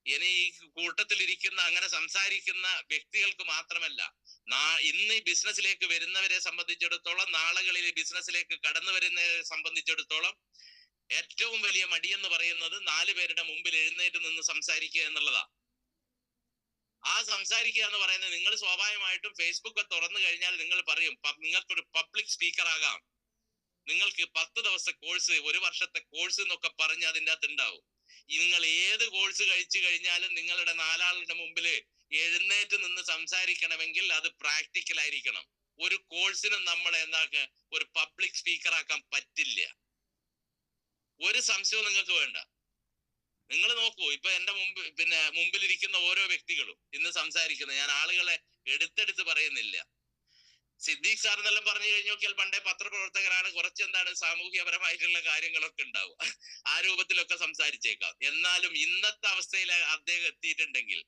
[SPEAKER 1] ഇനി ഈ കൂട്ടത്തിൽ ഇരിക്കുന്ന അങ്ങനെ സംസാരിക്കുന്ന വ്യക്തികൾക്ക് മാത്രമല്ല, ഇന്ന് ഈ ബിസിനസ്സിലേക്ക് വരുന്നവരെ സംബന്ധിച്ചിടത്തോളം, നാളുകളിൽ ബിസിനസ്സിലേക്ക് കടന്നു വരുന്നവരെ സംബന്ധിച്ചിടത്തോളം ഏറ്റവും വലിയ മടിയെന്ന് പറയുന്നത് 4 പേരുടെ മുമ്പിൽ എഴുന്നേറ്റ് നിന്ന് സംസാരിക്കുക എന്നുള്ളതാ. ആ സംസാരിക്കുക എന്ന് പറയുന്നത്, നിങ്ങൾ സ്വാഭാവികമായിട്ടും ഫേസ്ബുക്ക് തുറന്നു കഴിഞ്ഞാൽ നിങ്ങൾ പറയും നിങ്ങൾക്കൊരു പബ്ലിക് സ്പീക്കർ ആകാം, നിങ്ങൾക്ക് 10 ദിവസത്തെ കോഴ്സ്, 1 വർഷത്തെ കോഴ്സ് എന്നൊക്കെ പറഞ്ഞ് അതിൻ്റെ അകത്ത് ഉണ്ടാവും. നിങ്ങൾ ഏത് കോഴ്സ് കഴിച്ചു കഴിഞ്ഞാലും നിങ്ങളുടെ 4 ആളുടെ മുമ്പിൽ എഴുന്നേറ്റ് നിന്ന് സംസാരിക്കണമെങ്കിൽ അത് പ്രാക്ടിക്കൽ ആയിരിക്കണം. ഒരു കോഴ്സിനും നമ്മളെ ഒരു പബ്ലിക് സ്പീക്കർ ആക്കാൻ പറ്റില്ല. ഒരു സംശയവും നിങ്ങൾക്ക് വേണ്ട. നിങ്ങൾ നോക്കൂ, ഇപ്പൊ എന്റെ മുമ്പിലിരിക്കുന്ന ഓരോ വ്യക്തികളും ഇന്ന് സംസാരിക്കുന്നത്, ഞാൻ ആളുകളെ എടുത്തെടുത്ത് പറയുന്നില്ല. സിദ്ദീഖ് സാർ എന്നെല്ലാം പറഞ്ഞു കഴിഞ്ഞു നോക്കിയാൽ പണ്ടേ പത്രപ്രവർത്തകരാണ്, കുറച്ച് സാമൂഹ്യപരമായിട്ടുള്ള കാര്യങ്ങളൊക്കെ ഉണ്ടാവും, ആ രൂപത്തിലൊക്കെ സംസാരിച്ചേക്കാം. എന്നാലും ഇന്നത്തെ അവസ്ഥയിൽ അദ്ദേഹം എത്തിയിട്ടുണ്ടെങ്കിൽ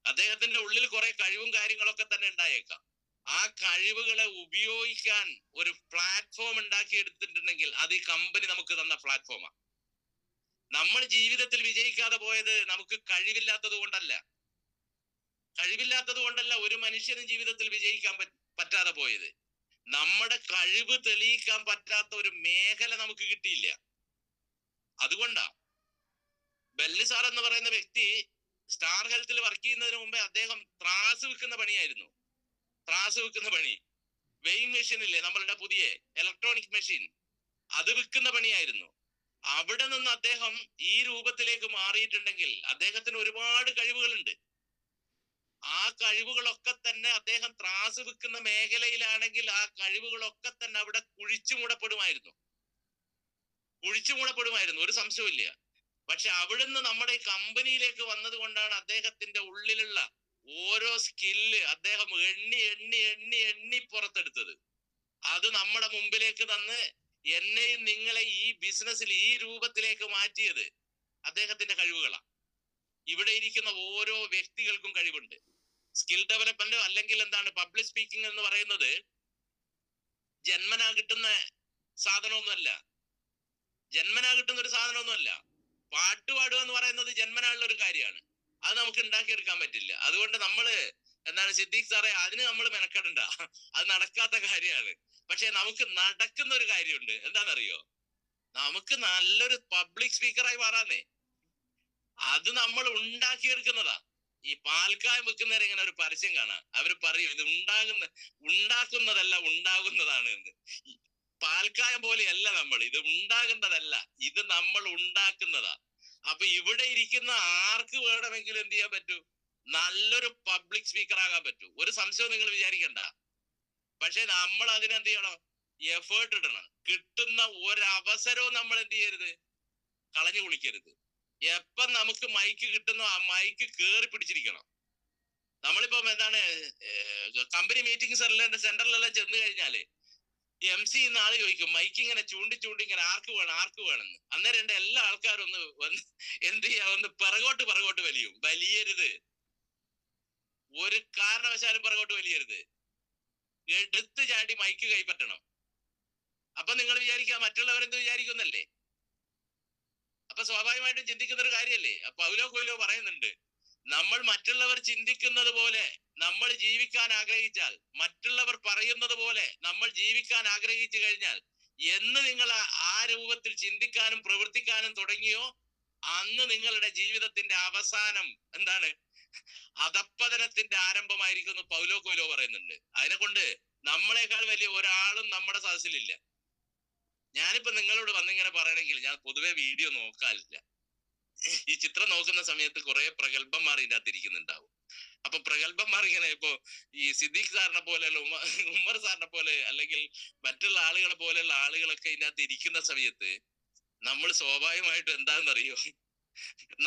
[SPEAKER 1] അദ്ദേഹത്തിന്റെ ഉള്ളിൽ കുറെ കഴിവും കാര്യങ്ങളൊക്കെ തന്നെ ഉണ്ടായേക്കാം. ആ കഴിവുകളെ ഉപയോഗിക്കാൻ ഒരു പ്ലാറ്റ്ഫോം ഉണ്ടാക്കി എടുത്തിട്ടുണ്ടെങ്കിൽ അത് ഈ കമ്പനി നമുക്ക് തന്ന പ്ലാറ്റ്ഫോമാണ്. നമ്മൾ ജീവിതത്തിൽ വിജയിക്കാതെ പോയത് നമുക്ക് കഴിവില്ലാത്തത് കൊണ്ടല്ല ഒരു മനുഷ്യനും ജീവിതത്തിൽ വിജയിക്കാൻ പറ്റാതെ പോയത്. നമ്മുടെ കഴിവ് തെളിയിക്കാൻ പറ്റാത്ത ഒരു മേഖല നമുക്ക് കിട്ടിയില്ല. അതുകൊണ്ടാ ബെല്ലി സാർ എന്ന് പറയുന്ന വ്യക്തി സ്റ്റാർ ഹെൽത്തിൽ വർക്ക് ചെയ്യുന്നതിന് മുമ്പേ അദ്ദേഹം ത്രാസ് വിൽക്കുന്ന പണിയായിരുന്നു. വെയിങ് മെഷീൻ ഇല്ലേ, നമ്മളുടെ പുതിയ ഇലക്ട്രോണിക് മെഷീൻ, അത് വിൽക്കുന്ന പണിയായിരുന്നു. അവിടെ നിന്ന് അദ്ദേഹം ഈ രൂപത്തിലേക്ക് മാറിയിട്ടുണ്ടെങ്കിൽ അദ്ദേഹത്തിന് ഒരുപാട് കഴിവുകളുണ്ട്. ആ കഴിവുകളൊക്കെ തന്നെ അദ്ദേഹം ത്രാസ് വിൽക്കുന്ന മേഖലയിലാണെങ്കിൽ ആ കഴിവുകളൊക്കെ തന്നെ അവിടെ കുഴിച്ചു മൂടപ്പെടുമായിരുന്നു, ഒരു സംശയമില്ല. പക്ഷെ അവിടുന്ന് നമ്മുടെ ഈ കമ്പനിയിലേക്ക് വന്നത് കൊണ്ടാണ് അദ്ദേഹത്തിന്റെ ഉള്ളിലുള്ള ഓരോ സ്കില്ല് അദ്ദേഹം എണ്ണി പുറത്തെടുത്തത്. അത് നമ്മുടെ മുമ്പിലേക്ക് തന്ന് എന്നെയും നിങ്ങളെ ഈ ബിസിനസ്സിൽ ഈ രൂപത്തിലേക്ക് മാറ്റിയത് അദ്ദേഹത്തിന്റെ കഴിവുകളാണ്. ഇവിടെ ഇരിക്കുന്ന ഓരോ വ്യക്തികൾക്കും കഴിവുണ്ട്. സ്കിൽ ഡെവലപ്മെന്റ് അല്ലെങ്കിൽ പബ്ലിക് സ്പീക്കിംഗ് എന്ന് പറയുന്നത് ജന്മനാ കിട്ടുന്ന ഒരു സാധനമൊന്നുമല്ല. പാട്ടുപാടുക എന്ന് പറയുന്നത് ജന്മനായുള്ള ഒരു കാര്യമാണ്, അത് നമുക്ക് ഉണ്ടാക്കിയെടുക്കാൻ പറ്റില്ല. അതുകൊണ്ട് നമ്മള് സിദ്ദീഖ് സാറേ, അതിന് നമ്മൾ മെനക്കെടണ്ട, അത് നടക്കാത്ത കാര്യമാണ്. പക്ഷെ നമുക്ക് നടക്കുന്ന ഒരു കാര്യമുണ്ട്, എന്താണെന്നറിയോ? നമുക്ക് നല്ലൊരു പബ്ലിക് സ്പീക്കറായി മാറാന്നേ. അത് നമ്മൾ ഉണ്ടാക്കിയെടുക്കുന്നതാ. ഈ പാൽക്കായം വെക്കുന്നവരെ ഇങ്ങനെ ഒരു പരസ്യം കാണാം, അവര് പറയും ഇത് ഉണ്ടാക്കുന്നതല്ല ഉണ്ടാകുന്നതാണ് എന്ന്. പാൽക്കായം പോലെയല്ല നമ്മൾ, ഇത് ഉണ്ടാകുന്നതല്ല, ഇത് നമ്മൾ ഉണ്ടാക്കുന്നതാ. അപ്പൊ ഇവിടെ ഇരിക്കുന്ന ആർക്ക് വേണമെങ്കിലും എന്ത് ചെയ്യാൻ പറ്റൂ? നല്ലൊരു പബ്ലിക് സ്പീക്കർ ആകാൻ പറ്റൂ, ഒരു സംശയവും നിങ്ങൾ വിചാരിക്കണ്ട. പക്ഷെ നമ്മൾ അതിനെന്ത് ചെയ്യണം? എഫേർട്ട് ഇടണം. കിട്ടുന്ന ഒരവസരവും നമ്മൾ എന്ത് ചെയ്യരുത്? കളഞ്ഞു കുളിക്കരുത്. എപ്പം നമുക്ക് മൈക്ക് കിട്ടുന്നോ ആ മൈക്ക് കേറി പിടിച്ചിരിക്കണം. നമ്മളിപ്പം കമ്പനി മീറ്റിംഗ് സെന്ററിലെല്ലാം ചെന്ന് കഴിഞ്ഞാല് MC ഇന്ന് ആള് ചോദിക്കും, മൈക്ക് ഇങ്ങനെ ചൂണ്ടി ഇങ്ങനെ ആർക്ക് വേണമെന്ന്. അന്നേരം എന്റെ എല്ലാ ആൾക്കാരും ഒന്ന് എന്ത് ചെയ്യാ, ഒന്ന് പിറകോട്ട് വലിയരുത്, ഒരു കാരണവശാലും പിറകോട്ട് വലിയരുത്, എടുത്ത് ചാടി മൈക്ക് കൈപ്പറ്റണം. അപ്പൊ നിങ്ങൾ വിചാരിക്കുക മറ്റുള്ളവരെന്ത് വിചാരിക്കുന്നല്ലേ? അപ്പൊ സ്വാഭാവികമായിട്ടും ചിന്തിക്കുന്ന ഒരു കാര്യമല്ലേ. പൗലോ കൊയ്ലോ പറയുന്നുണ്ട്, നമ്മൾ മറ്റുള്ളവർ ചിന്തിക്കുന്നത് പോലെ നമ്മൾ ജീവിക്കാൻ ആഗ്രഹിച്ചാൽ, മറ്റുള്ളവർ പറയുന്നത് പോലെ നമ്മൾ ജീവിക്കാൻ ആഗ്രഹിച്ചു കഴിഞ്ഞാൽ, എന്ന് നിങ്ങൾ ആ രൂപത്തിൽ ചിന്തിക്കാനും പ്രവർത്തിക്കാനും തുടങ്ങിയോ, അന്ന് നിങ്ങളുടെ ജീവിതത്തിന്റെ അവസാനം എന്താണ്? അധപ്പതനത്തിന്റെ ആരംഭമായിരിക്കുന്നു പൗലോ കൊയ്ലോ പറയുന്നുണ്ട്. അതിനെ കൊണ്ട് നമ്മളെക്കാൾ വലിയ ഒരാളും നമ്മുടെ സദസ്സിലില്ല. ഞാനിപ്പോ നിങ്ങളോട് വന്നിങ്ങനെ പറയണമെങ്കിൽ ഞാൻ പൊതുവെ വീഡിയോ നോക്കാറില്ല. ഈ ചിത്രം നോക്കുന്ന സമയത്ത് കുറെ പ്രഗത്ഭന്മാർ ഇതിൻ്റെ അകത്ത് ഇരിക്കുന്നുണ്ടാവും. അപ്പൊ പ്രഗത്ഭന്മാർ ഇങ്ങനെ ഇപ്പോ ഈ സിദ്ദീഖ് സാറിനെ പോലെയുള്ള ഉമ്മർ സാറിനെ പോലെ അല്ലെങ്കിൽ മറ്റുള്ള ആളുകളെ പോലെയുള്ള ആളുകളൊക്കെ ഇതിനകത്ത് ഇരിക്കുന്ന സമയത്ത് നമ്മൾ സ്വാഭാവികമായിട്ടും എന്താണെന്നറിയോ,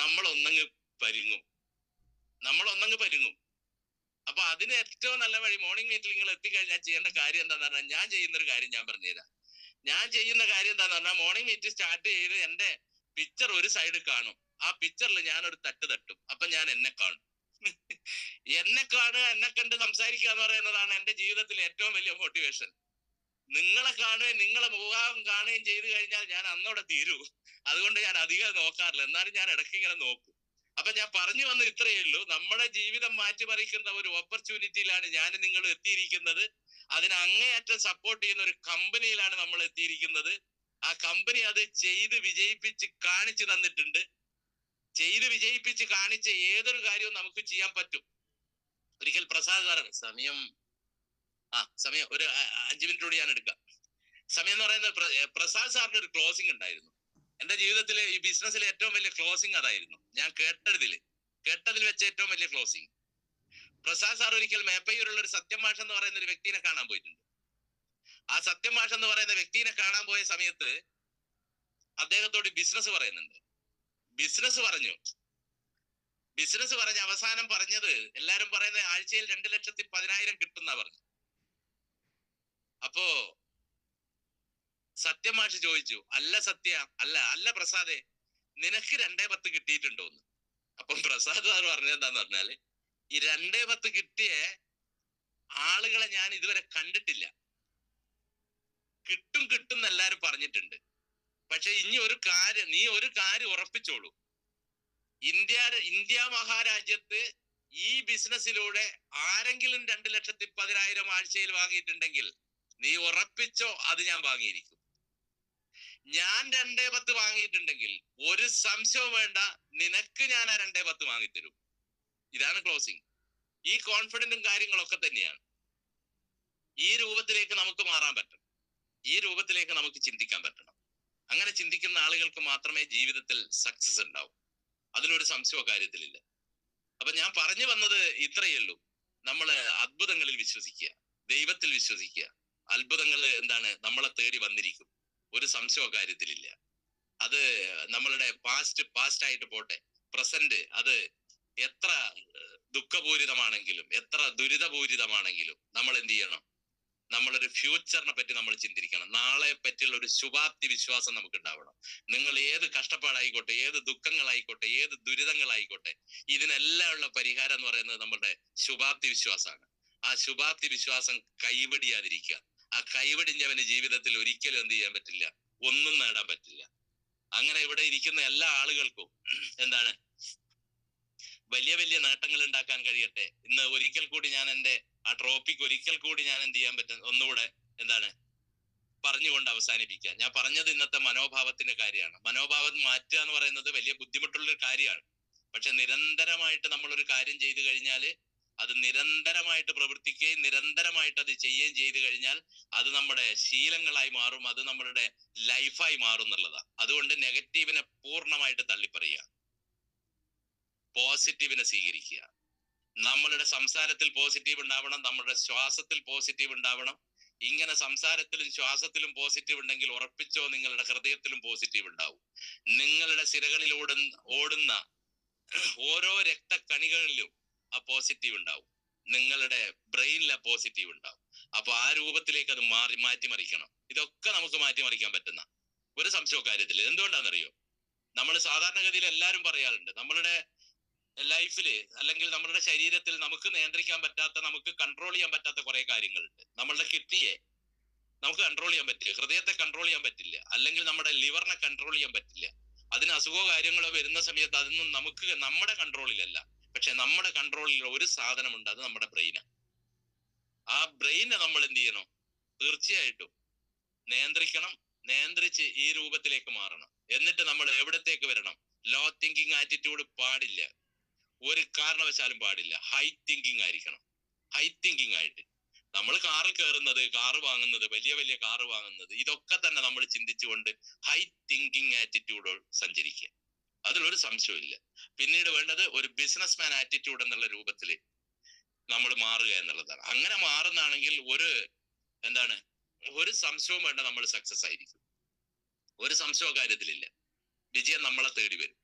[SPEAKER 1] നമ്മളൊന്നങ്ങ് പരുങ്ങും. അപ്പൊ അതിന് ഏറ്റവും നല്ല വഴി, മോർണിംഗ് മീറ്റിൽ നിങ്ങൾ എത്തിക്കഴിഞ്ഞാൽ ചെയ്യേണ്ട കാര്യം എന്താന്ന് പറഞ്ഞാൽ, ഞാൻ ചെയ്യുന്നൊരു കാര്യം ഞാൻ പറഞ്ഞുതരാം. ഞാൻ ചെയ്യുന്ന കാര്യം എന്താന്ന് പറഞ്ഞാൽ, മോർണിംഗ് മീറ്റ് സ്റ്റാർട്ട് ചെയ്ത് എന്റെ പിക്ചർ ഒരു സൈഡ് കാണും. ആ പിക്ചറിൽ ഞാനൊരു തട്ട്. അപ്പൊ ഞാൻ എന്നെ കാണും. എന്നെ കണ്ട് സംസാരിക്കുക എന്ന് പറയുന്നതാണ് എന്റെ ജീവിതത്തിലെ ഏറ്റവും വലിയ മോട്ടിവേഷൻ. നിങ്ങളെ കാണുകയും നിങ്ങളെ മുഖം കാണുകയും ചെയ്തു കഴിഞ്ഞാൽ ഞാൻ അന്നോടെ തീരൂ. അതുകൊണ്ട് ഞാൻ അധികം നോക്കാറില്ല, എന്നാലും ഞാൻ ഇടയ്ക്ക് ഇങ്ങനെ നോക്കും. അപ്പൊ ഞാൻ പറഞ്ഞു വന്ന് ഇത്രയേ ഉള്ളൂ. നമ്മുടെ ജീവിതം മാറ്റിമറിക്കുന്ന ഒരു ഓപ്പർച്യൂണിറ്റിയിലാണ് ഞാൻ നിങ്ങൾ എത്തിയിരിക്കുന്നത്. അതിന് അങ്ങേയറ്റം സപ്പോർട്ട് ചെയ്യുന്ന ഒരു കമ്പനിയിലാണ് നമ്മൾ എത്തിയിരിക്കുന്നത്. ആ കമ്പനി അത് ചെയ്ത് വിജയിപ്പിച്ച് കാണിച്ചു തന്നിട്ടുണ്ട്. ചെയ്ത് വിജയിപ്പിച്ച് കാണിച്ച ഏതൊരു കാര്യവും നമുക്ക് ചെയ്യാൻ പറ്റും. ഒരിക്കൽ പ്രസാദ് സാറാണ്, സമയം ഒരു 5 മിനിറ്റ് കൂടി ഞാൻ എടുക്കാം. സമയം എന്ന് പറയുന്നത്, പ്രസാദ് സാറിന്റെ ഒരു ക്ലോസിംഗ് ഉണ്ടായിരുന്നു. എന്റെ ജീവിതത്തിലെ ഈ ബിസിനസ്സിലെ ഏറ്റവും വലിയ ക്ലോസിംഗ് അതായിരുന്നു. ഞാൻ കേട്ടതിൽ വെച്ച ഏറ്റവും വലിയ ക്ലോസിംഗ്. പ്രസാദ് സാർ ഒരിക്കൽ മേപ്പയ്യൂരുള്ള ഒരു സത്യമാഷ് എന്ന് പറയുന്ന ഒരു വ്യക്തിനെ കാണാൻ പോയിട്ടുണ്ട്. ആ സത്യമാഷ് എന്ന് പറയുന്ന വ്യക്തിനെ കാണാൻ പോയ സമയത്ത് അദ്ദേഹത്തോട് ബിസിനസ് പറയുന്നുണ്ട്. ബിസിനസ് പറഞ്ഞ് അവസാനം പറഞ്ഞത്, എല്ലാരും പറയുന്നത് ആഴ്ചയിൽ 2,10,000 കിട്ടുന്ന പറഞ്ഞു. അപ്പോ സത്യമാഷ് ചോദിച്ചു, അല്ല പ്രസാദേ, നിനക്ക് 2,10 കിട്ടിയിട്ടുണ്ടോന്ന്. അപ്പം പ്രസാദ് സാർ പറഞ്ഞത് എന്താന്ന് പറഞ്ഞാല്, ഈ 2,10 കിട്ടിയ ആളുകളെ ഞാൻ ഇതുവരെ കണ്ടിട്ടില്ല. കിട്ടും എല്ലാരും പറഞ്ഞിട്ടുണ്ട്. പക്ഷെ ഇനി നീ ഒരു കാര്യം ഉറപ്പിച്ചോളൂ, ഇന്ത്യ മഹാരാജ്യത്ത് ഈ ബിസിനസ്സിലൂടെ ആരെങ്കിലും 2,10,000 ആഴ്ചയിൽ വാങ്ങിയിട്ടുണ്ടെങ്കിൽ നീ ഉറപ്പിച്ചോ, അത് ഞാൻ വാങ്ങിയിരിക്കും. ഞാൻ 2,10 വാങ്ങിയിട്ടുണ്ടെങ്കിൽ ഒരു സംശയവും വേണ്ട, നിനക്ക് ഞാൻ ആ 2,10 വാങ്ങിത്തരും. ഇതാണ് ക്ലോസിംഗ്. ഈ കോൺഫിഡന്റും കാര്യങ്ങളൊക്കെ തന്നെയാണ്. ഈ രൂപത്തിലേക്ക് നമുക്ക് മാറാൻ പറ്റണം. ഈ രൂപത്തിലേക്ക് നമുക്ക് ചിന്തിക്കാൻ പറ്റണം. അങ്ങനെ ചിന്തിക്കുന്ന ആളുകൾക്ക് മാത്രമേ ജീവിതത്തിൽ സക്സസ് ഉണ്ടാവൂ. അതിലൊരു സംശയമോ കാര്യത്തിലില്ല. അപ്പൊ ഞാൻ പറഞ്ഞു വന്നത് ഇത്രയേ ഉള്ളൂ. നമ്മള് അത്ഭുതങ്ങളിൽ വിശ്വസിക്കുക, ദൈവത്തിൽ വിശ്വസിക്കുക. അത്ഭുതങ്ങൾ നമ്മളെ തേടി വന്നിരിക്കും. ഒരു സംശയമോ കാര്യത്തിലില്ല. അത് നമ്മളുടെ പാസ്റ്റ് ആയിട്ട് പോട്ടെ, പ്രസന്റ് അത് എത്ര ദുഃഖപൂരിതമാണെങ്കിലും എത്ര ദുരിതപൂരിതമാണെങ്കിലും നമ്മൾ എന്ത് ചെയ്യണം? നമ്മളൊരു ഫ്യൂച്ചറിനെ പറ്റി നമ്മൾ ചിന്തിക്കണം. നാളെ പറ്റിയുള്ള ഒരു ശുഭാപ്തി വിശ്വാസം നമുക്ക് ഉണ്ടാവണം. നിങ്ങൾ ഏത് കഷ്ടപ്പാടായിക്കോട്ടെ, ഏത് ദുഃഖങ്ങളായിക്കോട്ടെ, ഏത് ദുരിതങ്ങളായിക്കോട്ടെ, ഇതിനെല്ലാം ഉള്ള പരിഹാരം എന്ന് പറയുന്നത് നമ്മുടെ ശുഭാപ്തി വിശ്വാസമാണ്. ആ ശുഭാപ്തി വിശ്വാസം കൈവടിയാതിരിക്കുക. ആ കൈവടിഞ്ഞവന് ജീവിതത്തിൽ ഒരിക്കലും എന്ത് ചെയ്യാൻ പറ്റില്ല, ഒന്നും നേടാൻ പറ്റില്ല. അങ്ങനെ ഇവിടെ ഇരിക്കുന്ന എല്ലാ ആളുകൾക്കും വലിയ വലിയ നേട്ടങ്ങൾ ഉണ്ടാക്കാൻ കഴിയട്ടെ. ഇന്ന് ഒരിക്കൽ കൂടി ഞാൻ എന്റെ ആ ട്രോഫിക്ക് ഒരിക്കൽ കൂടി ഞാൻ എന്ത് ചെയ്യാൻ പറ്റും, ഒന്നുകൂടെ പറഞ്ഞുകൊണ്ട് അവസാനിപ്പിക്കുക. ഞാൻ പറഞ്ഞത് ഇന്നത്തെ മനോഭാവത്തിന്റെ കാര്യമാണ്. മനോഭാവം മാറ്റുക എന്ന് പറയുന്നത് വലിയ ബുദ്ധിമുട്ടുള്ളൊരു കാര്യമാണ്. പക്ഷെ നിരന്തരമായിട്ട് നമ്മളൊരു കാര്യം ചെയ്തു കഴിഞ്ഞാൽ, അത് നിരന്തരമായിട്ട് പ്രവർത്തിക്കുകയും നിരന്തരമായിട്ട് അത് ചെയ്യുകയും ചെയ്തു കഴിഞ്ഞാൽ അത് നമ്മുടെ ശീലങ്ങളായി മാറും, അത് നമ്മളുടെ ലൈഫായി മാറും എന്നുള്ളതാണ്. അതുകൊണ്ട് നെഗറ്റീവിനെ പൂർണ്ണമായിട്ട് തള്ളിപ്പറയുക, പോസിറ്റീവിനെ സ്വീകരിക്കുക. നമ്മളുടെ സംസാരത്തിൽ പോസിറ്റീവ് ഉണ്ടാവണം, നമ്മുടെ ശ്വാസത്തിൽ പോസിറ്റീവ് ഉണ്ടാവണം. ഇങ്ങനെ സംസാരത്തിലും ശ്വാസത്തിലും പോസിറ്റീവ് ഉണ്ടെങ്കിൽ ഉറപ്പിച്ചോ, നിങ്ങളുടെ ഹൃദയത്തിലും പോസിറ്റീവ് ഉണ്ടാവും. നിങ്ങളുടെ സിരകളിൽ ഓടുന്ന ഓരോ രക്തക്കണികളിലും ആ പോസിറ്റീവ് ഉണ്ടാവും. നിങ്ങളുടെ ബ്രെയിനിലെ പോസിറ്റീവ് ഉണ്ടാവും. അപ്പൊ ആ രൂപത്തിലേക്ക് അത് മാറ്റിമറിക്കണം. ഇതൊക്കെ നമുക്ക് മാറ്റിമറിക്കാൻ പറ്റുന്ന ഒരു സംശയവും കാര്യത്തില്. എന്തുകൊണ്ടാണെന്നറിയോ? നമ്മൾ സാധാരണഗതിയിൽ എല്ലാവരും പറയാറുണ്ട്, നമ്മളുടെ ലൈഫില് അല്ലെങ്കിൽ നമ്മളുടെ ശരീരത്തിൽ നമുക്ക് നിയന്ത്രിക്കാൻ പറ്റാത്ത, നമുക്ക് കൺട്രോൾ ചെയ്യാൻ പറ്റാത്ത കുറെ കാര്യങ്ങളുണ്ട്. നമ്മളുടെ കിഡ്നിയെ നമുക്ക് കൺട്രോൾ ചെയ്യാൻ പറ്റില്ല, ഹൃദയത്തെ കൺട്രോൾ ചെയ്യാൻ പറ്റില്ല, അല്ലെങ്കിൽ നമ്മുടെ ലിവറിനെ കൺട്രോൾ ചെയ്യാൻ പറ്റില്ല. അതിന് അസുഖമോ കാര്യങ്ങളോ വരുന്ന സമയത്ത് അതൊന്നും നമുക്ക് നമ്മുടെ കൺട്രോളിലല്ല. പക്ഷെ നമ്മുടെ കൺട്രോളിൽ ഒരു സാധനമുണ്ട്, അത് നമ്മുടെ ബ്രെയിനാണ്. ആ ബ്രെയിനെ നമ്മൾ എന്ത് ചെയ്യണം? തീർച്ചയായിട്ടും നിയന്ത്രിക്കണം. നിയന്ത്രിച്ച് ഈ രൂപത്തിലേക്ക് മാറണം. എന്നിട്ട് നമ്മൾ എവിടത്തേക്ക് വരണം? ലോ തിങ്കിങ് ആറ്റിറ്റ്യൂഡ് പാടില്ല, ഒരു കാരണവശാലും പാടില്ല. ഹൈ തിങ്കിങ് ആയിരിക്കണം. ഹൈ തിങ്കിങ് ആയിട്ട് നമ്മൾ കാറ് കയറുന്നത്, കാറ് വാങ്ങുന്നത്, വലിയ വലിയ കാറ് വാങ്ങുന്നത്, ഇതൊക്കെ തന്നെ നമ്മൾ ചിന്തിച്ചുകൊണ്ട് ഹൈ തിങ്കിങ് ആറ്റിറ്റ്യൂഡ് സഞ്ചരിക്കുക. അതിലൊരു സംശയവും ഇല്ല. പിന്നീട് വേണ്ടത് ഒരു ബിസിനസ് മാൻ ആറ്റിറ്റ്യൂഡ് എന്നുള്ള രൂപത്തിൽ നമ്മൾ മാറുക എന്നുള്ളതാണ്. അങ്ങനെ മാറുന്നാണെങ്കിൽ ഒരു സംശയവും വേണ്ട, നമ്മൾ സക്സസ് ആയിരിക്കും. ഒരു സംശയവും കാര്യത്തിലില്ല. വിജയം നമ്മളെ തേടി വരും.